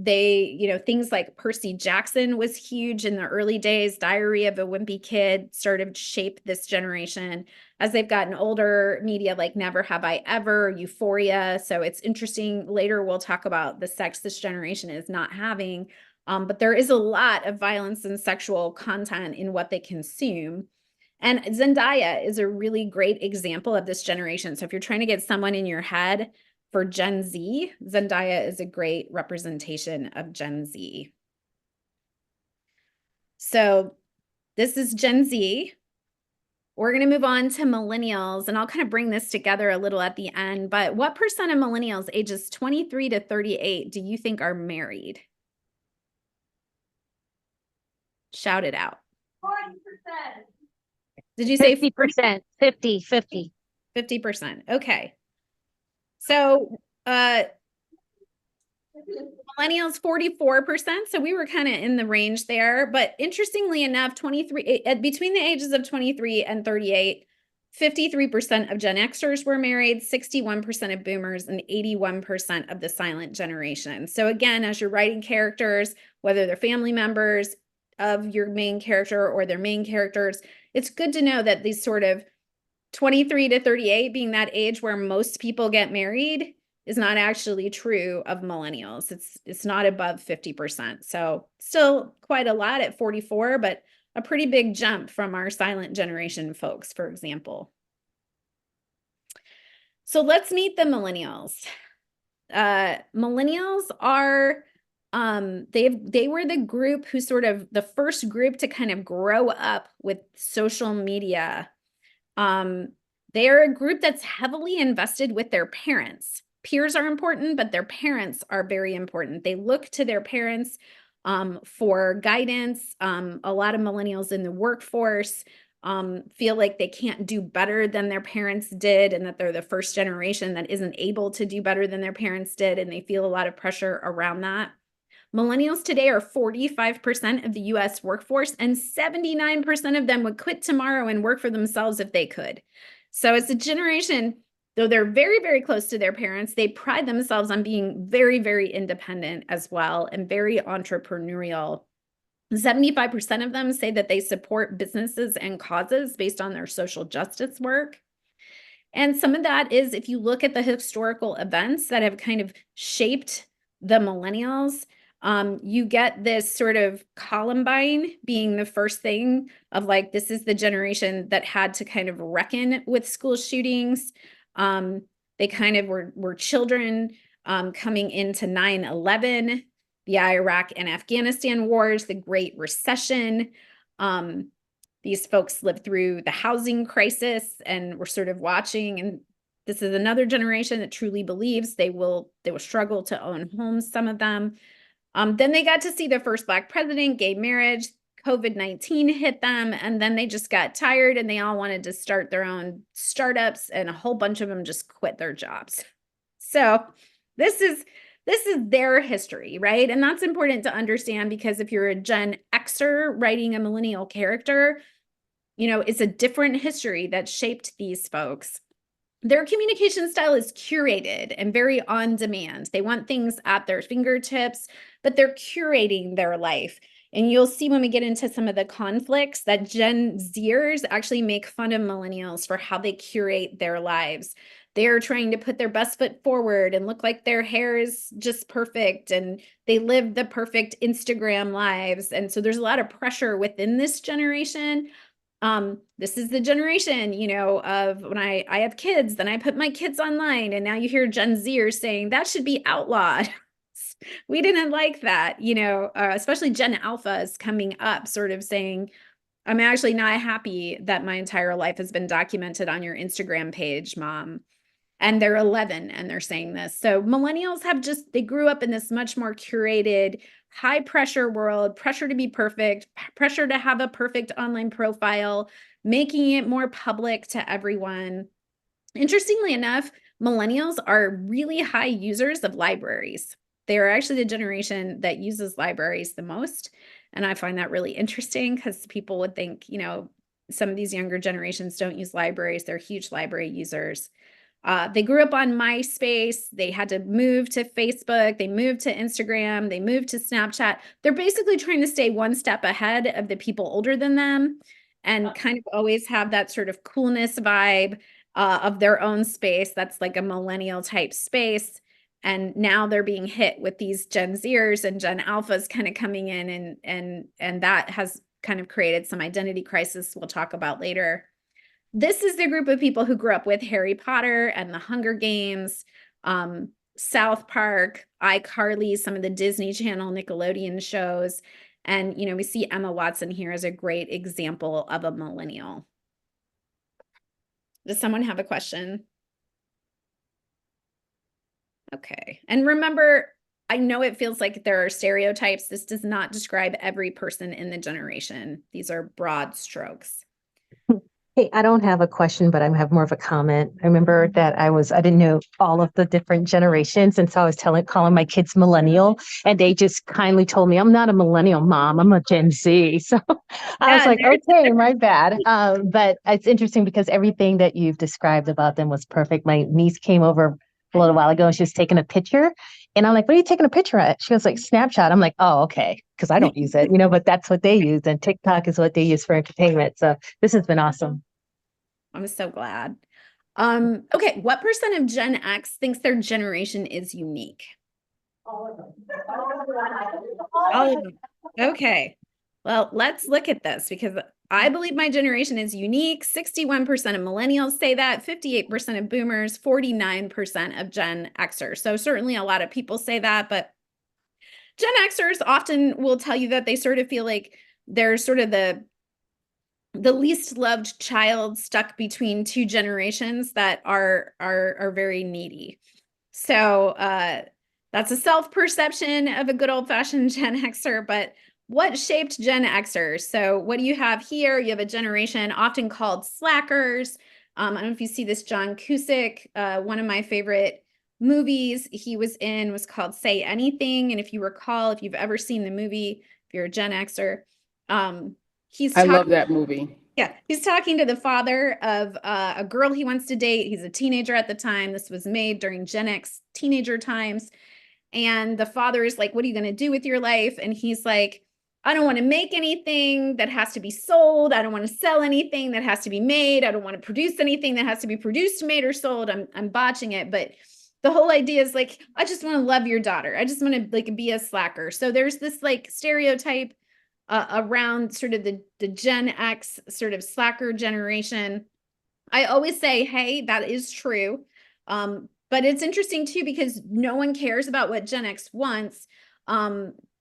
A: Things like Percy Jackson was huge in the early days. Diary of a Wimpy Kid started to shape this generation. As they've gotten older, media like Never Have I Ever, Euphoria. So it's interesting. Later, we'll talk about the sex this generation is not having. But there is a lot of violence and sexual content in what they consume. And Zendaya is a really great example of this generation. So if you're trying to get someone in your head for Gen Z, Zendaya is a great representation of Gen Z. So this is Gen Z. We're going to move on to millennials, and I'll kind of bring this together a little at the end. But what percent of millennials ages 23 to 38 do you think are married? Shout it out.
D: 40%.
A: Did you say
D: 50%? 50.
A: 50%. Okay. So millennials 44%. So we were kind of in the range there. But interestingly enough, between the ages of 23 and 38, 53% of Gen Xers were married, 61% of boomers, and 81% of the silent generation. So again, as you're writing characters, whether they're family members of your main character or their main characters, it's good to know that these sort of 23 to 38 being that age where most people get married is not actually true of millennials. It's not above 50%. So still quite a lot at 44, but a pretty big jump from our silent generation folks, for example. So let's meet the millennials. Millennials are they were the group who sort of the first group to kind of grow up with social media. They are a group that's heavily invested with their parents. Peers are important, but their parents are very important. They look to their parents for guidance. A lot of millennials in the workforce feel like they can't do better than their parents did, and that they're the first generation that isn't able to do better than their parents did, and they feel a lot of pressure around that. Millennials today are 45% of the US workforce, and 79% of them would quit tomorrow and work for themselves if they could. So it's a generation, though they're very, very close to their parents, they pride themselves on being very, very independent as well and very entrepreneurial. 75% of them say that they support businesses and causes based on their social justice work. And some of that is, if you look at the historical events that have kind of shaped the millennials, you get this sort of Columbine being the first thing of like, this is the generation that had to kind of reckon with school shootings. They kind of were children coming into 9/11, the Iraq and Afghanistan wars, the Great Recession. These folks lived through the housing crisis and were sort of watching. And this is another generation that truly believes they will struggle to own homes, some of them. Then they got to see the first Black president, gay marriage, COVID-19 hit them, and then they just got tired and they all wanted to start their own startups, and a whole bunch of them just quit their jobs. So this is their history, right? And that's important to understand, because if you're a Gen Xer writing a millennial character, it's a different history that shaped these folks. Their communication style is curated and very on demand. They want things at their fingertips, but they're curating their life. And you'll see when we get into some of the conflicts that Gen Zers actually make fun of millennials for how they curate their lives. They're trying to put their best foot forward and look like their hair is just perfect, and they live the perfect Instagram lives. And so there's a lot of pressure within this generation. This is the generation, of when I have kids, then I put my kids online, and now you hear Gen Zers saying that should be outlawed. We didn't like that, especially Gen Alpha is coming up sort of saying, I'm actually not happy that my entire life has been documented on your Instagram page, Mom. And they're 11 and they're saying this. So millennials they grew up in this much more curated, high pressure world, pressure to be perfect, pressure to have a perfect online profile, making it more public to everyone. Interestingly enough, millennials are really high users of libraries. They are actually the generation that uses libraries the most. And I find that really interesting, because people would think, some of these younger generations don't use libraries. They're huge library users. They grew up on MySpace. They had to move to Facebook. They moved to Instagram. They moved to Snapchat. They're basically trying to stay one step ahead of the people older than them and kind of always have that sort of coolness vibe of their own space. That's like a millennial type space. And now they're being hit with these Gen Zers and Gen Alphas kind of coming in, and that has kind of created some identity crisis we'll talk about later. This is the group of people who grew up with Harry Potter and the Hunger Games, South Park, iCarly, some of the Disney Channel, Nickelodeon shows. And, we see Emma Watson here as a great example of a millennial. Does someone have a question? Okay. And remember, I know it feels like there are stereotypes. This does not describe every person in the generation. These are broad strokes.
D: Hey, I don't have a question, but I have more of a comment. I remember that I didn't know all of the different generations. And so I was calling my kids millennial, and they just kindly told me, I'm not a millennial, Mom, I'm a Gen Z. So I was like, okay, my bad. But it's interesting because everything that you've described about them was perfect. My niece came over a little while ago and she was taking a picture. And I'm like, what are you taking a picture at? She was like, Snapchat. I'm like, oh, okay. Because I don't use it, but that's what they use. And TikTok is what they use for entertainment. So this has been awesome.
A: I'm so glad. Okay, what percent of Gen X thinks their generation is unique? All of them. All of them. Okay. Well, let's look at this because I believe my generation is unique. 61% of millennials say that, 58% of boomers, 49% of Gen Xers. So certainly a lot of people say that, but Gen Xers often will tell you that they sort of feel like they're sort of the least loved child stuck between two generations that are very needy. So that's a self-perception of a good old-fashioned Gen Xer, but what shaped Gen Xers? So what do you have here? You have a generation often called slackers. I don't know if you see this John Cusack, one of my favorite movies he was in was called Say Anything. And if you recall, if you've ever seen the movie, if you're a Gen Xer,
H: I love that movie.
A: Yeah, he's talking to the father of a girl he wants to date. He's a teenager at the time. This was made during Gen X teenager times. And the father is like, what are you going to do with your life? And he's like, I don't want to make anything that has to be sold. I don't want to sell anything that has to be made. I don't want to produce anything that has to be produced, made, or sold. I'm botching it. But the whole idea is like, I just want to love your daughter. I just want to like be a slacker. So there's this like stereotype around sort of the Gen X sort of slacker generation. I always say, hey, that is true. But it's interesting too, because no one cares about what Gen X wants,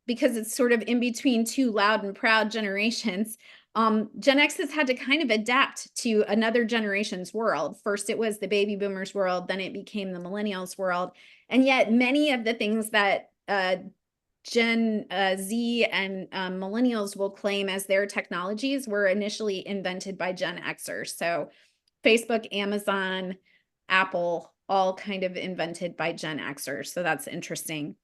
A: because it's sort of in between two loud and proud generations. Gen X has had to kind of adapt to another generation's world. First, it was the baby boomers world, then it became the millennials world. And yet many of the things that Gen Z and millennials will claim as their technologies were initially invented by Gen Xers. So Facebook, Amazon, Apple, all kind of invented by Gen Xers. So that's interesting.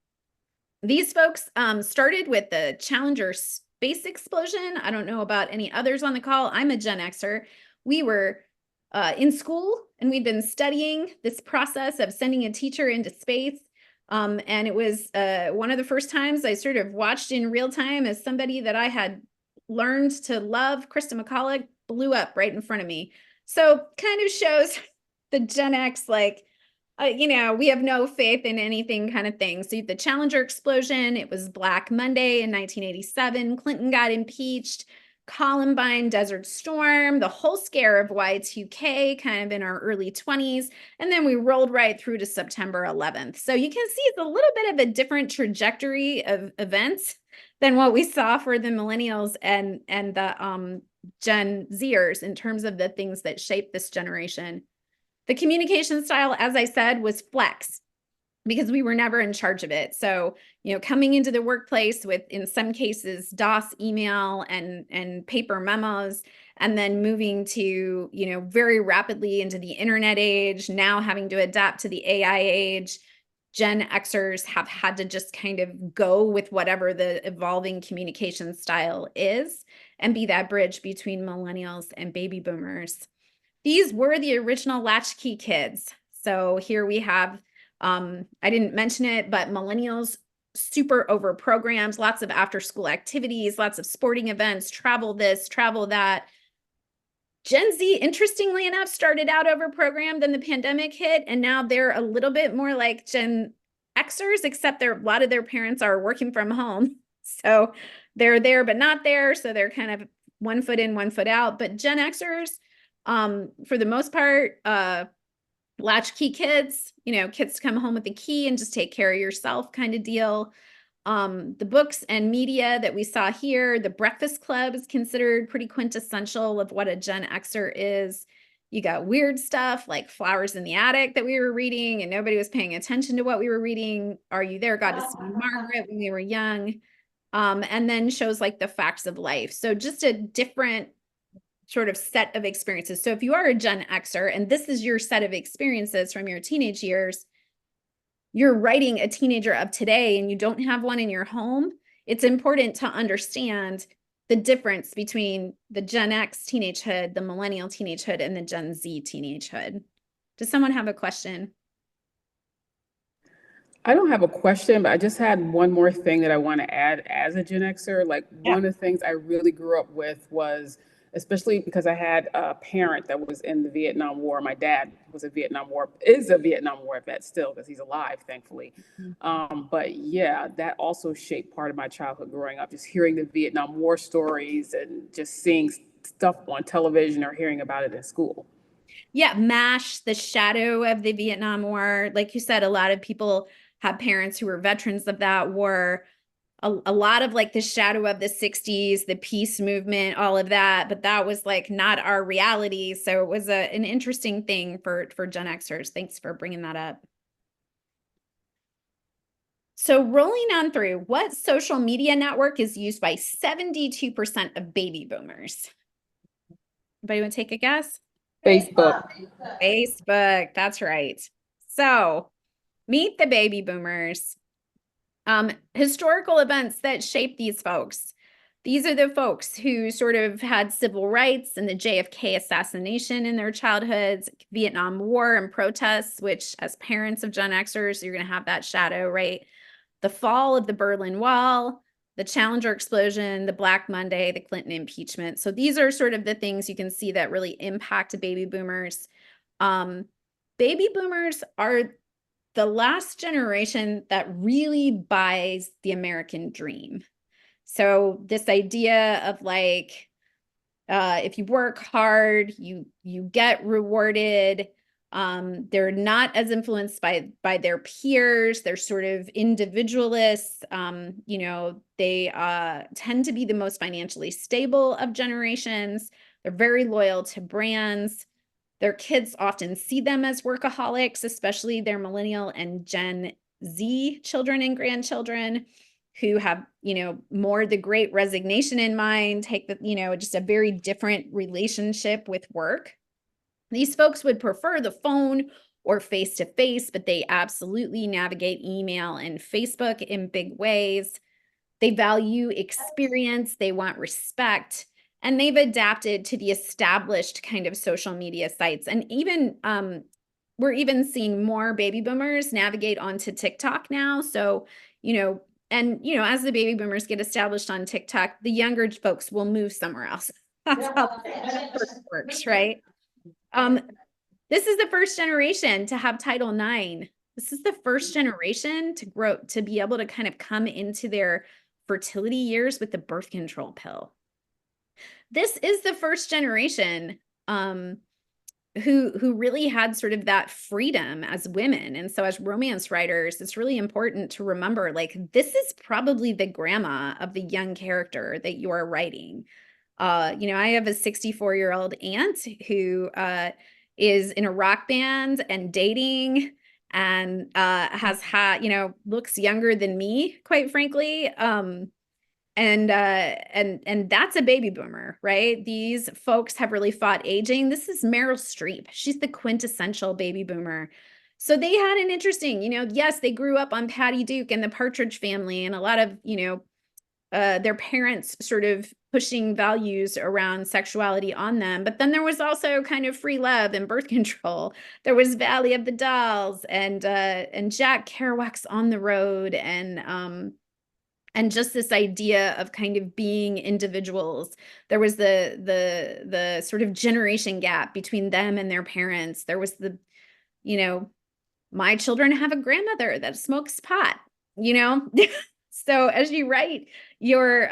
A: These folks started with the Challenger space explosion. I don't know about any others on the call. I'm a Gen Xer. We were in school and we'd been studying this process of sending a teacher into space. And it was one of the first times I sort of watched in real time as somebody that I had learned to love, Krista McCulloch, blew up right in front of me. So kind of shows the Gen X, like, we have no faith in anything kind of thing. So the Challenger explosion, it was Black Monday in 1987. Clinton got impeached. Columbine, Desert Storm, the whole scare of Y2K kind of in our early 20s. And then we rolled right through to September 11th. So you can see it's a little bit of a different trajectory of events than what we saw for the millennials and the Gen Zers in terms of the things that shaped this generation. The communication style, as I said, was flex because we were never in charge of it. So, coming into the workplace with, in some cases, DOS email and paper memos, and then moving to, very rapidly into the internet age, now having to adapt to the AI age. Gen Xers have had to just kind of go with whatever the evolving communication style is and be that bridge between millennials and baby boomers. These were the original latchkey kids. So here we have, I didn't mention it, but millennials super over programs, lots of after school activities, lots of sporting events, travel this, travel that. Gen Z, interestingly enough, started out over programmed, then the pandemic hit, and now they're a little bit more like Gen Xers, except a lot of their parents are working from home. So they're there, but not there. So they're kind of one foot in, one foot out. But Gen Xers, for the most part, latchkey kids, kids come home with the key and just take care of yourself kind of deal. The books and media that we saw here, the Breakfast Club is considered pretty quintessential of what a Gen Xer is. You got weird stuff like Flowers in the Attic that we were reading and nobody was paying attention to what we were reading. Are You There? God to See Margaret when we were young. And then shows like The Facts of Life. So just a different sort of set of experiences. So if you are a Gen Xer and this is your set of experiences from your teenage years, you're writing a teenager of today and you don't have one in your home, it's important to understand the difference between the Gen X teenagehood, the millennial teenagehood, and the Gen Z teenagehood. Does someone have a question?
H: I don't have a question, but I just had one more thing that I want to add as a Gen Xer. Like one of the things I really grew up with was, especially because I had a parent that was in the Vietnam War. My dad was is a Vietnam War vet still because he's alive, thankfully. But yeah, that also shaped part of my childhood growing up, just hearing the Vietnam War stories and just seeing stuff on television or hearing about it in school.
A: Yeah, MASH, the shadow of the Vietnam War. Like you said, a lot of people have parents who were veterans of that war. A lot of like the shadow of the 60s, the peace movement, all of that, but that was like not our reality. So it was an interesting thing for Gen Xers. Thanks for bringing that up. So rolling on through, what social media network is used by 72% of baby boomers? Anybody want to take a guess?
H: Facebook.
A: Facebook, that's right. So meet the baby boomers. Historical events that shape these folks. These are the folks who sort of had civil rights and the JFK assassination in their childhoods, Vietnam War and protests, which as parents of Gen Xers, you're going to have that shadow, right? The fall of the Berlin Wall, the Challenger explosion, the Black Monday, the Clinton impeachment. So these are sort of the things you can see that really impact baby boomers. Baby boomers are the last generation that really buys the American dream. So this idea of like, if you work hard, you get rewarded. They're not as influenced by their peers. They're sort of individualists. They tend to be the most financially stable of generations. They're very loyal to brands. Their kids often see them as workaholics, especially their millennial and Gen Z children and grandchildren who have, more the Great Resignation in mind, take the, just a very different relationship with work. These folks would prefer the phone or face-to-face, but they absolutely navigate email and Facebook in big ways. They value experience, they want respect, and they've adapted to the established kind of social media sites. And even we're even seeing more baby boomers navigate onto TikTok now. So, as the baby boomers get established on TikTok, the younger folks will move somewhere else. That's how it works, right? This is the first generation to have Title IX. This is the first generation to grow, to be able to kind of come into their fertility years with the birth control pill. This is the first generation who really had sort of that freedom as women. And so as romance writers, it's really important to remember, like, this is probably the grandma of the young character that you're writing. I have a 64-year-old aunt who is in a rock band and dating and has had, looks younger than me, quite frankly. And that's a baby boomer, right? These folks have really fought aging. This is Meryl Streep. She's the quintessential baby boomer. So they had an interesting, yes, they grew up on Patty Duke and the Partridge Family and a lot of, their parents sort of pushing values around sexuality on them. But then there was also kind of free love and birth control. There was Valley of the Dolls and Jack Kerouac's On the Road and just this idea of kind of being individuals. There was the sort of generation gap between them and their parents. There was the, you know, my children have a grandmother that smokes pot, you know? So as you write your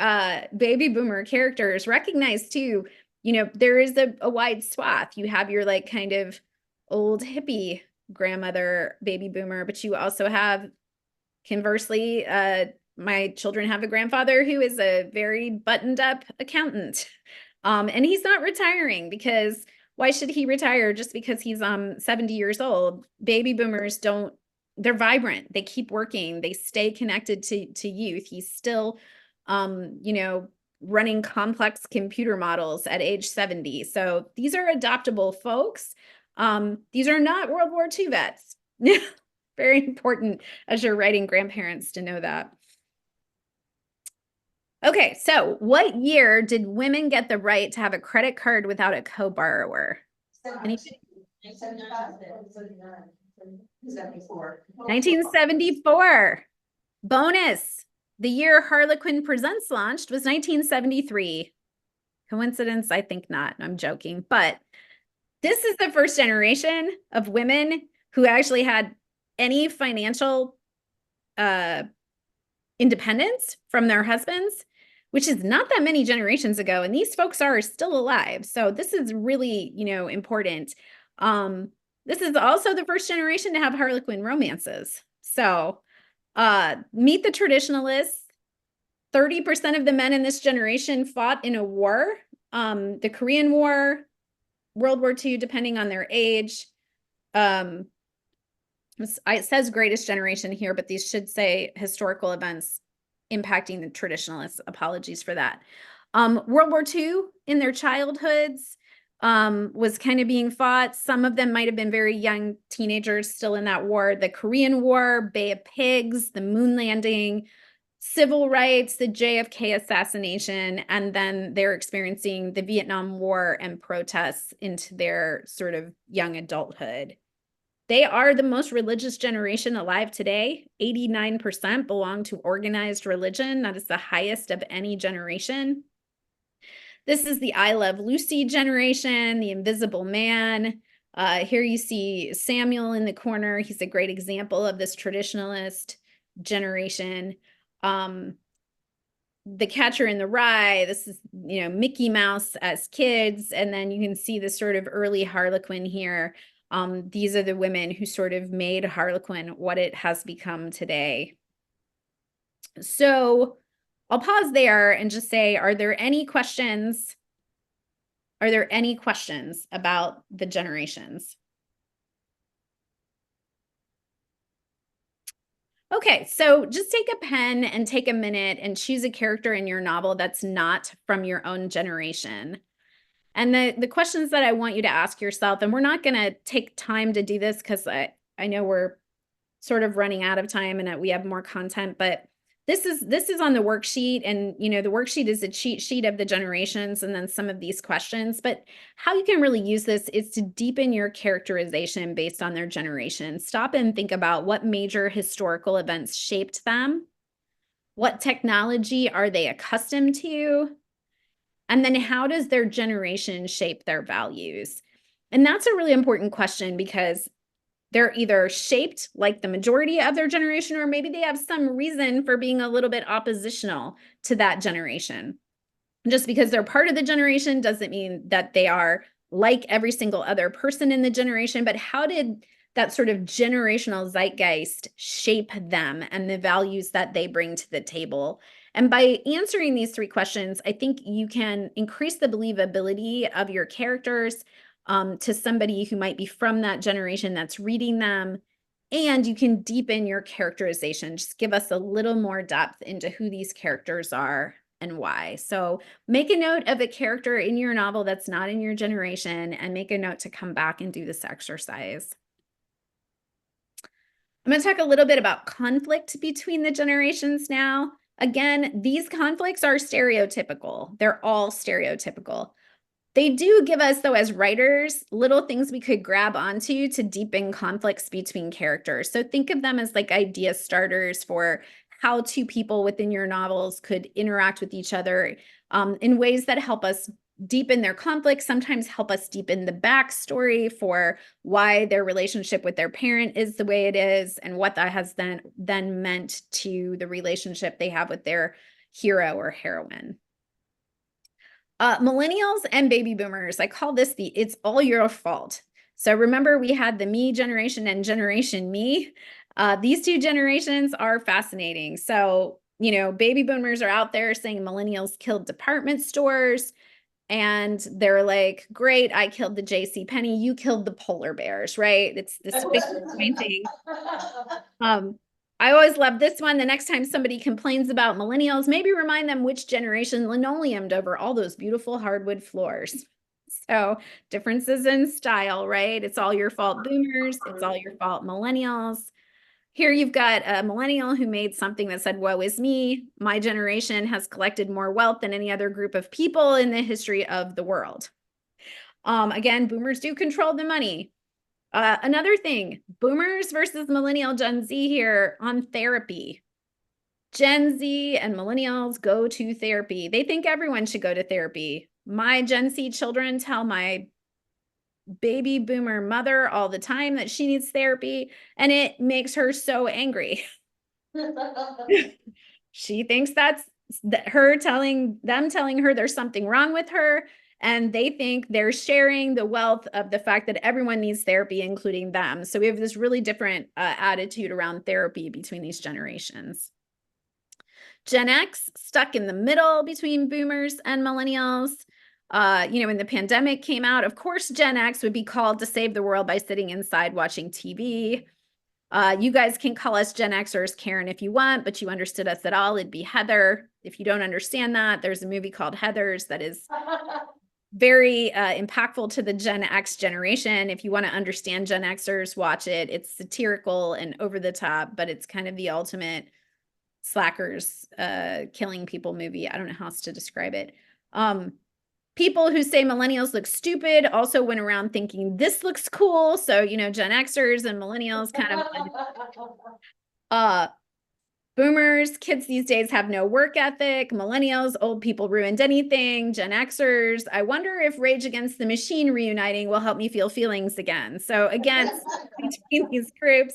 A: baby boomer characters, recognize too, you know, there is a wide swath. You have your like kind of old hippie grandmother baby boomer, but you also have conversely, my children have a grandfather who is a very buttoned up accountant. And he's not retiring because why should he retire just because he's 70 years old? Baby boomers don't, they're vibrant. They keep working. They stay connected to youth. He's still, you know, running complex computer models at age 70. So these are adoptable folks. These are not World War II vets. Very important as you're writing grandparents to know that. Okay, so what year did women get the right to have a credit card without a co-borrower? 1974. Bonus. The year Harlequin Presents launched was 1973. Coincidence? I think not. I'm joking. But this is the first generation of women who actually had any financial independence from their husbands, which is not that many generations ago. And these folks are still alive. So this is really, you know, important. This is also the first generation to have Harlequin romances. So meet the traditionalists. 30% of the men in this generation fought in a war, the Korean War, World War II, depending on their age. It says greatest generation here, but these should say historical events impacting the traditionalists. Apologies for that. World War II in their childhoods was kind of being fought. Some of them might have been very young teenagers still in that war. The Korean War, Bay of Pigs, the moon landing, civil rights, the JFK assassination, and then they're experiencing the Vietnam War and protests into their sort of young adulthood. They are the most religious generation alive today. 89% belong to organized religion. That is the highest of any generation. This is the I Love Lucy generation, the Invisible Man. Here you see Samuel in the corner. He's a great example of this traditionalist generation. The Catcher in the Rye. This is, you know, Mickey Mouse as kids. And then you can see the sort of early Harlequin here. These are the women who sort of made Harlequin what it has become today. So I'll pause there and just say, are there any questions? Are there any questions about the generations? Okay, so just take a pen and take a minute and choose a character in your novel that's not from your own generation. And the questions that I want you to ask yourself, and we're not going to take time to do this because I know we're sort of running out of time and we have more content, but this is on the worksheet, and you know the worksheet is a cheat sheet of the generations and then some of these questions. But how you can really use this is to deepen your characterization based on their generation. Stop and think about what major historical events shaped them. What technology are they accustomed to? And then how does their generation shape their values? And that's a really important question because they're either shaped like the majority of their generation, or maybe they have some reason for being a little bit oppositional to that generation. Just because they're part of the generation doesn't mean that they are like every single other person in the generation, but how did that sort of generational zeitgeist shape them and the values that they bring to the table? And by answering these three questions, I think you can increase the believability of your characters to somebody who might be from that generation that's reading them. And you can deepen your characterization, just give us a little more depth into who these characters are and why. So make a note of a character in your novel that's not in your generation and make a note to come back and do this exercise. I'm going to talk a little bit about conflict between the generations now. Again, these conflicts are stereotypical. They're all stereotypical. They do give us, though, as writers, little things we could grab onto to deepen conflicts between characters. So think of them as like idea starters for how two people within your novels could interact with each other in ways that help us deepen their conflict, sometimes help us deepen the backstory for why their relationship with their parent is the way it is and what that has then meant to the relationship they have with their hero or heroine. Millennials and baby boomers, I call this the it's all your fault. So remember, we had the me generation and generation me. These two generations are fascinating. So, you know, baby boomers are out there saying millennials killed department stores. And they're like, great, I killed the JCPenney, you killed the polar bears, right? It's this big thing. I always love this one. The next time somebody complains about millennials, maybe remind them which generation linoleumed over all those beautiful hardwood floors. So differences in style, right? It's all your fault, boomers. It's all your fault, millennials. Here you've got a millennial who made something that said, woe is me. My generation has collected more wealth than any other group of people in the history of the world. Again, boomers do control the money. Another thing, boomers versus millennial Gen Z here on therapy. Gen Z and millennials go to therapy. They think everyone should go to therapy. My Gen Z children tell my baby boomer mother all the time that she needs therapy, and it makes her so angry. She thinks that's her telling her there's something wrong with her, and they think they're sharing the wealth of the fact that everyone needs therapy, including them. So we have this really different attitude around therapy between these generations. Gen X stuck in the middle between boomers and millennials. You know, when the pandemic came out, of course, Gen X would be called to save the world by sitting inside watching TV. You guys can call us Gen Xers Karen if you want, but you understood us at all, it'd be Heather. If you don't understand that, there's a movie called Heathers that is very impactful to the Gen X generation. If you want to understand Gen Xers, watch it. It's satirical and over the top, but it's kind of the ultimate slackers killing people movie. I don't know how else to describe it. People who say millennials look stupid also went around thinking this looks cool. So, you know, Gen Xers and millennials kind of boomers, kids these days have no work ethic. Millennials, old people ruined anything. Gen Xers, I wonder if Rage Against the Machine reuniting will help me feel feelings again. So again, between these groups,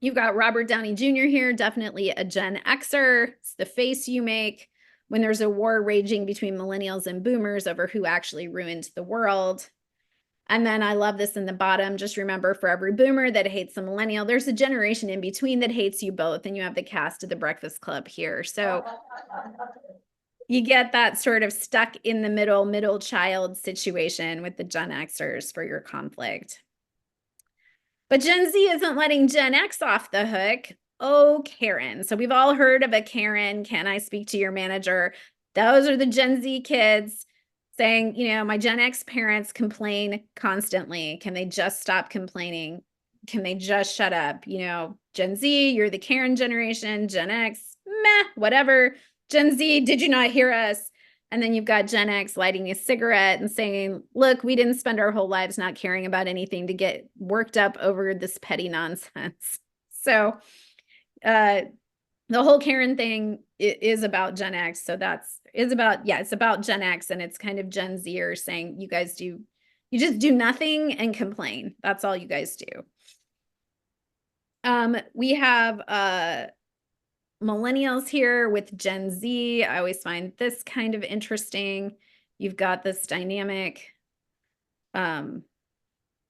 A: you've got Robert Downey Jr. here, definitely a Gen Xer. It's the face you make when there's a war raging between millennials and boomers over who actually ruined the world. And then I love this in the bottom. Just remember, for every boomer that hates a millennial, there's a generation in between that hates you both. And you have the cast of The Breakfast Club here. So you get that sort of stuck in the middle child situation with the Gen Xers for your conflict. But Gen Z isn't letting Gen X off the hook. Oh, Karen. So we've all heard of a Karen. Can I speak to your manager? Those are the Gen Z kids saying, you know, my Gen X parents complain constantly. Can they just stop complaining? Can they just shut up? You know, Gen Z, you're the Karen generation. Gen X, meh, whatever. Gen Z, did you not hear us? And then you've got Gen X lighting a cigarette and saying, look, we didn't spend our whole lives not caring about anything to get worked up over this petty nonsense. So the whole Karen thing is about Gen X. So it's about Gen X, and it's kind of Gen Zer saying, you just do nothing and complain. That's all you guys do. We have millennials here with Gen Z. I always find this kind of interesting. You've got this dynamic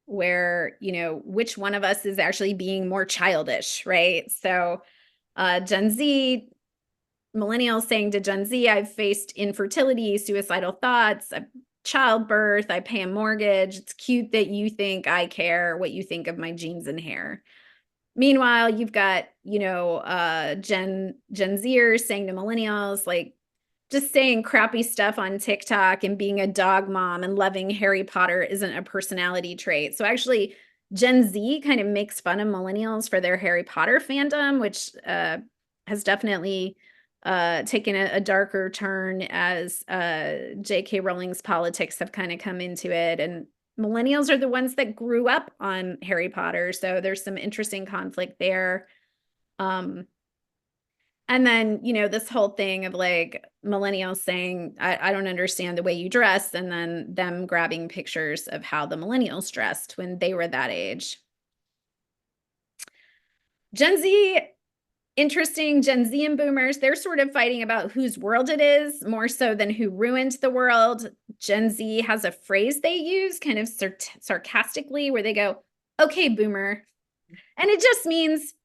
A: where, you know, which one of us is actually being more childish, right? So Gen Z, millennials saying to Gen Z, I've faced infertility, suicidal thoughts, childbirth, I pay a mortgage. It's cute that you think I care what you think of my jeans and hair. Meanwhile, you've got, you know, Gen Zers saying to millennials, like, just saying crappy stuff on TikTok and being a dog mom and loving Harry Potter isn't a personality trait. So actually, Gen Z kind of makes fun of millennials for their Harry Potter fandom, which has definitely taken a darker turn as J.K. Rowling's politics have kind of come into it. And millennials are the ones that grew up on Harry Potter. So there's some interesting conflict there. And then, you know, this whole thing of like millennials saying, I don't understand the way you dress, and then them grabbing pictures of how the millennials dressed when they were that age. Gen Z, interesting. Gen Z and boomers, they're sort of fighting about whose world it is more so than who ruined the world. Gen Z has a phrase they use kind of sarcastically where they go, okay, boomer. And it just means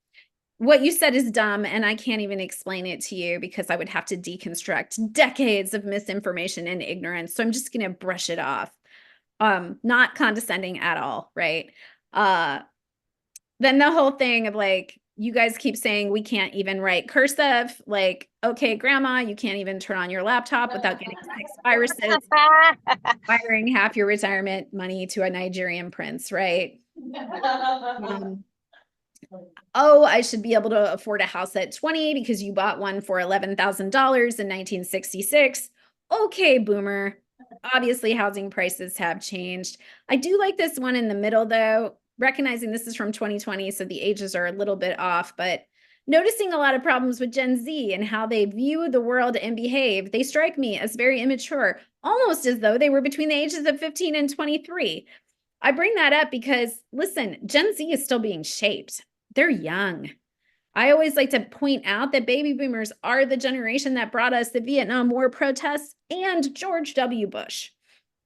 A: what you said is dumb, and I can't even explain it to you because I would have to deconstruct decades of misinformation and ignorance. So I'm just going to brush it off. Not condescending at all, right? Then the whole thing of like, you guys keep saying we can't even write cursive. Like, okay, grandma, you can't even turn on your laptop without getting 6 viruses, firing half your retirement money to a Nigerian prince, right? Oh, I should be able to afford a house at 20 because you bought one for $11,000 in 1966. Okay, boomer. Obviously, housing prices have changed. I do like this one in the middle, though, recognizing this is from 2020, so the ages are a little bit off, but noticing a lot of problems with Gen Z and how they view the world and behave. They strike me as very immature, almost as though they were between the ages of 15 and 23. I bring that up because, listen, Gen Z is still being shaped. They're young. I always like to point out that baby boomers are the generation that brought us the Vietnam War protests and George W. Bush.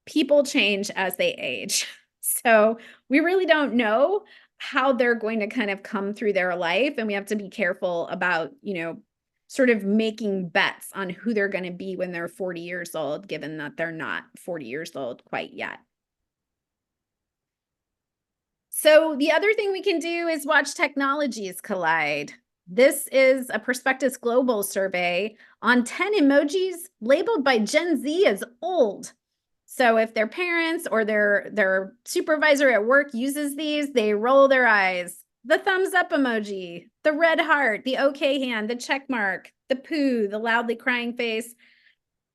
A: People change as they age. So we really don't know how they're going to kind of come through their life. And we have to be careful about, you know, sort of making bets on who they're going to be when they're 40 years old, given that they're not 40 years old quite yet. So the other thing we can do is watch technologies collide. This is a Perspectives Global survey on 10 emojis labeled by Gen Z as old. So if their parents or their supervisor at work uses these, they roll their eyes. The thumbs up emoji, the red heart, the okay hand, the check mark, the poo, the loudly crying face,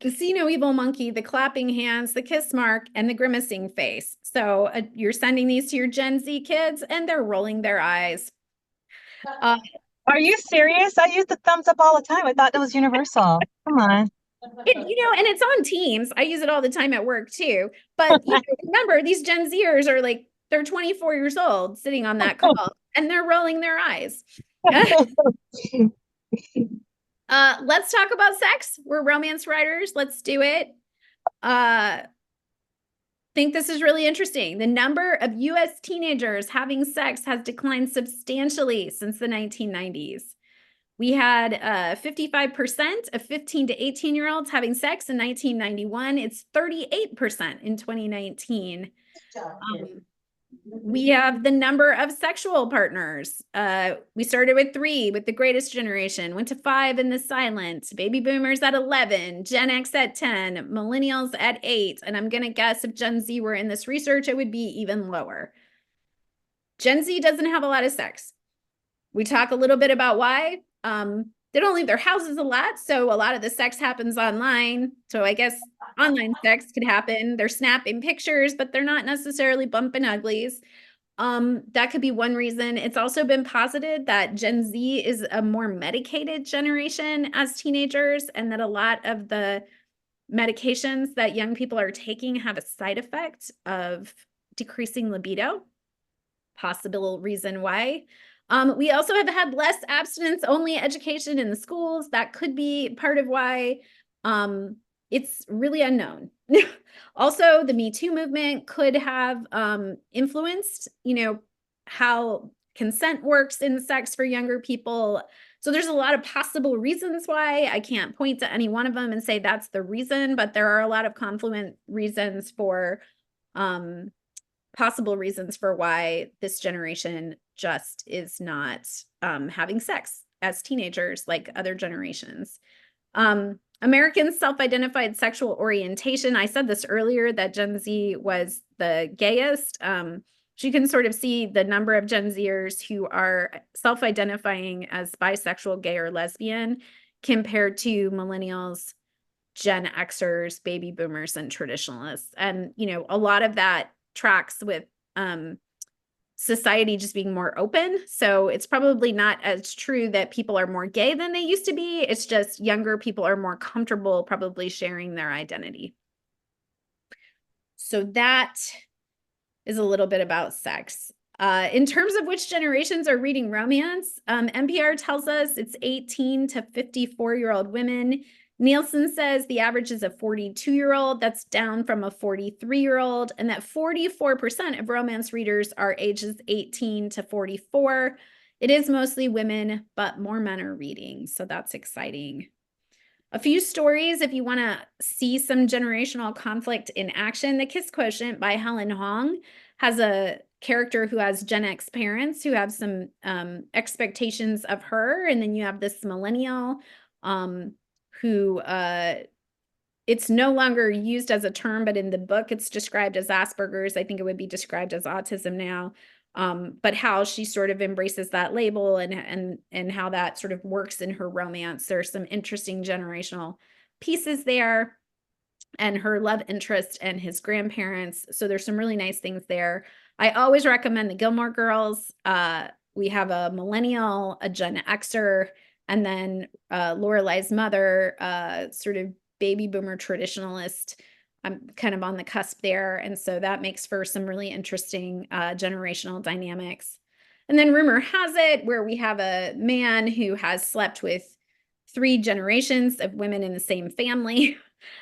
A: the see no evil monkey, the clapping hands, the kiss mark, and the grimacing face. So you're sending these to your Gen Z kids and they're rolling their eyes.
I: Are you serious? I use the thumbs up all the time. I thought that was universal. Come on.
A: You know, and it's on Teams. I use it all the time at work too. But you know, remember, these Gen Zers are like, they're 24 years old sitting on that call and they're rolling their eyes. Let's talk about sex. We're romance writers. Let's do it. Think this is really interesting. The number of US teenagers having sex has declined substantially since the 1990s. We had 55% of 15 to 18-year-olds having sex in 1991. It's 38% in 2019. We have the number of sexual partners. We started with 3 with the Greatest Generation, went to 5 in the Silent, baby boomers at 11, Gen X at 10, millennials at 8. And I'm going to guess if Gen Z were in this research, it would be even lower. Gen Z doesn't have a lot of sex. We talk a little bit about why. They don't leave their houses a lot, so a lot of the sex happens online. So I guess online sex could happen. They're snapping pictures, but they're not necessarily bumping uglies. That could be one reason. It's also been posited that Gen Z is a more medicated generation as teenagers, and that a lot of the medications that young people are taking have a side effect of decreasing libido. Possible reason why. We also have had less abstinence-only education in the schools. That could be part of why. It's really unknown. Also, the Me Too movement could have influenced, you know, how consent works in sex for younger people. So there's a lot of possible reasons why. I can't point to any one of them and say that's the reason, but there are a lot of confluent reasons for possible reasons for why this generation just is not having sex as teenagers like other generations. Americans' self-identified sexual orientation. I said this earlier that Gen Z was the gayest. So you can sort of see the number of Gen Zers who are self-identifying as bisexual, gay, or lesbian compared to millennials, Gen Xers, baby boomers, and traditionalists. And, you know, a lot of that tracks with society just being more open. So it's probably not as true that people are more gay than they used to be. It's just younger people are more comfortable probably sharing their identity. So that is a little bit about sex. In terms of which generations are reading romance, NPR tells us it's 18 to 54-year-old women. Nielsen says the average is a 42-year-old. That's down from a 43-year-old, and that 44% of romance readers are ages 18 to 44. It is mostly women, but more men are reading, so that's exciting. A few stories if you want to see some generational conflict in action. The Kiss Quotient by Helen Hong has a character who has Gen X parents who have some expectations of her, and then you have this millennial who it's no longer used as a term, but in the book it's described as Asperger's. I think it would be described as autism now. But how she sort of embraces that label and how that sort of works in her romance. There's some interesting generational pieces there, and her love interest and his grandparents. So there's some really nice things there. I always recommend the Gilmore Girls. We have a millennial, a Gen Xer, and then Lorelai's mother, sort of baby boomer traditionalist. I'm kind of on the cusp there. And so that makes for some really interesting generational dynamics. And then rumor has it where we have a man who has slept with 3 generations of women in the same family.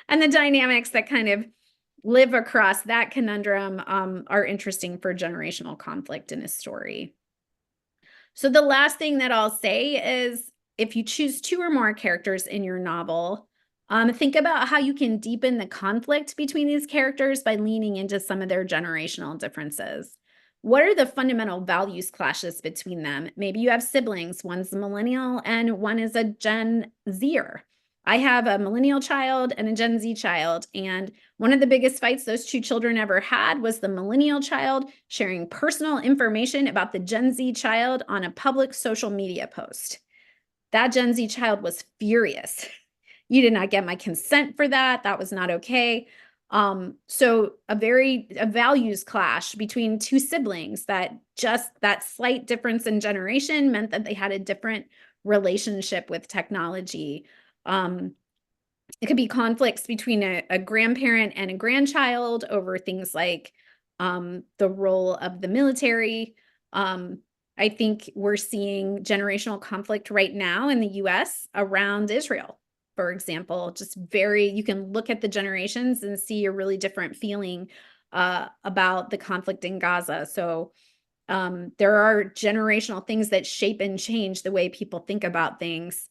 A: And the dynamics that kind of live across that conundrum are interesting for generational conflict in a story. So the last thing that I'll say is if you choose 2 or more characters in your novel, think about how you can deepen the conflict between these characters by leaning into some of their generational differences. What are the fundamental values clashes between them? Maybe you have siblings, one's a millennial and one is a Gen Zer. I have a millennial child and a Gen Z child, and one of the biggest fights those 2 children ever had was the millennial child sharing personal information about the Gen Z child on a public social media post. That Gen Z child was furious. You did not get my consent for that. That was not okay. So a values clash between 2 siblings that slight difference in generation meant that they had a different relationship with technology. It could be conflicts between a grandparent and a grandchild over things like the role of the military. I think we're seeing generational conflict right now in the US around Israel, for example. You can look at the generations and see a really different feeling about the conflict in Gaza. So there are generational things that shape and change the way people think about things.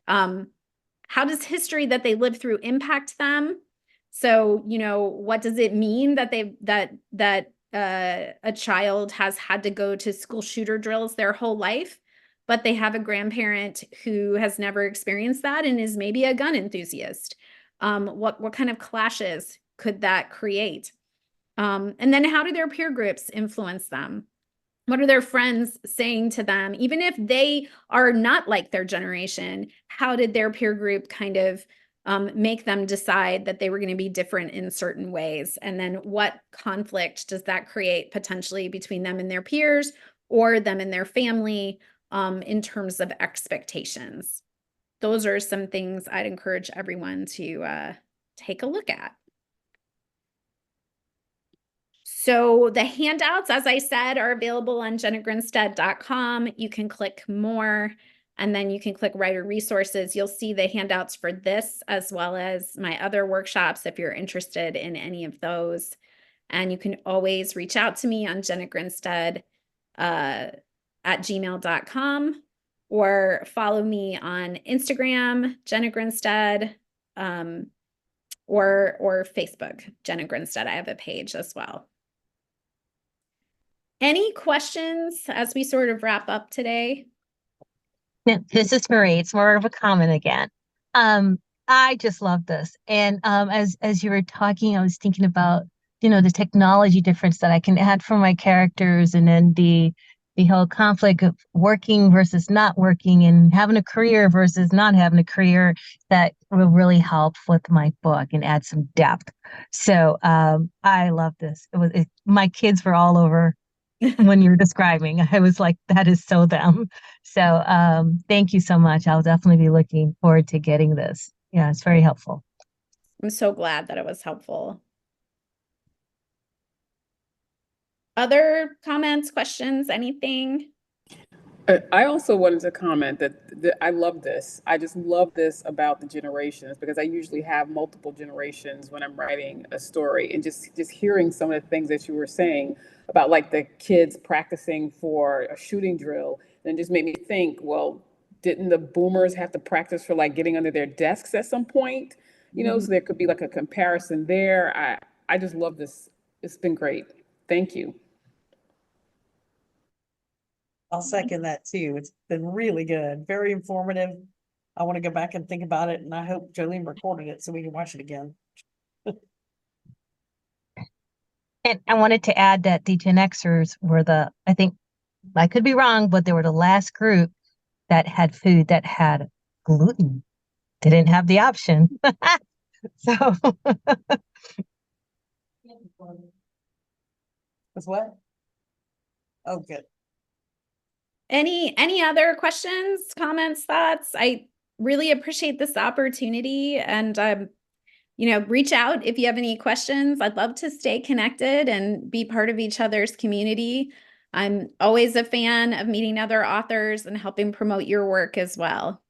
A: How does history that they lived through impact them? So, you know, what does it mean that a child has had to go to school shooter drills their whole life, but they have a grandparent who has never experienced that and is maybe a gun enthusiast? What kind of clashes could that create? And then how do their peer groups influence them? What are their friends saying to them? Even if they are not like their generation, how did their peer group kind of make them decide that they were going to be different in certain ways? And then what conflict does that create potentially between them and their peers or them and their family in terms of expectations? Those are some things I'd encourage everyone to take a look at. So the handouts, as I said, are available on jennagrinstead.com. You can click more, and then you can click writer resources. You'll see the handouts for this as well as my other workshops if you're interested in any of those. And you can always reach out to me on jennagrinstead at gmail.com or follow me on Instagram, Jeanna Grinstead, or Facebook, Jeanna Grinstead. I have a page as well. Any questions as we sort of wrap up today?
I: Yeah, this is Marie. It's more of a comment again. I just love this. And as you were talking, I was thinking about, the technology difference that I can add for my characters and then the the whole conflict of working versus not working and having a career versus not having a career, that will really help with my book and add some depth. So I love this. My kids were all over when you're describing. I was like, that is so them. So thank you so much. I'll definitely be looking forward to getting this. Yeah, it's very helpful.
A: I'm so glad that it was helpful. Other comments, questions, anything?
H: I also wanted to comment that I love this. I just love this about the generations, because I usually have multiple generations when I'm writing a story, and just hearing some of the things that you were saying about like the kids practicing for a shooting drill, then just made me think, well, didn't the boomers have to practice for like getting under their desks at some point? You know, so there could be like a comparison there. I just love this. It's been great. Thank you.
C: I'll second that too. It's been really good, very informative. I want to go back and think about it, and I hope Jolene recorded it so we can watch it again.
I: And I wanted to add that the Gen Xers were I think, I could be wrong, but they were the last group that had food that had gluten. They didn't have the option. So
C: With what? Oh, good.
A: Any other questions, comments, thoughts? I really appreciate this opportunity, and reach out if you have any questions. I'd love to stay connected and be part of each other's community. I'm always a fan of meeting other authors and helping promote your work as well.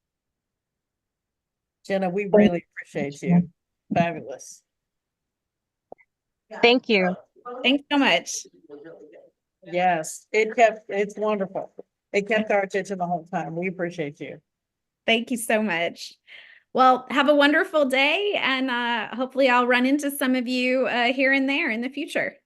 C: Jenna, we really appreciate you. Fabulous.
I: thank you.
A: Thanks so much.
C: Yes, it's wonderful. It kept our attention the whole time. We appreciate you.
A: Thank you so much. Well, have a wonderful day, and hopefully I'll run into some of you here and there in the future.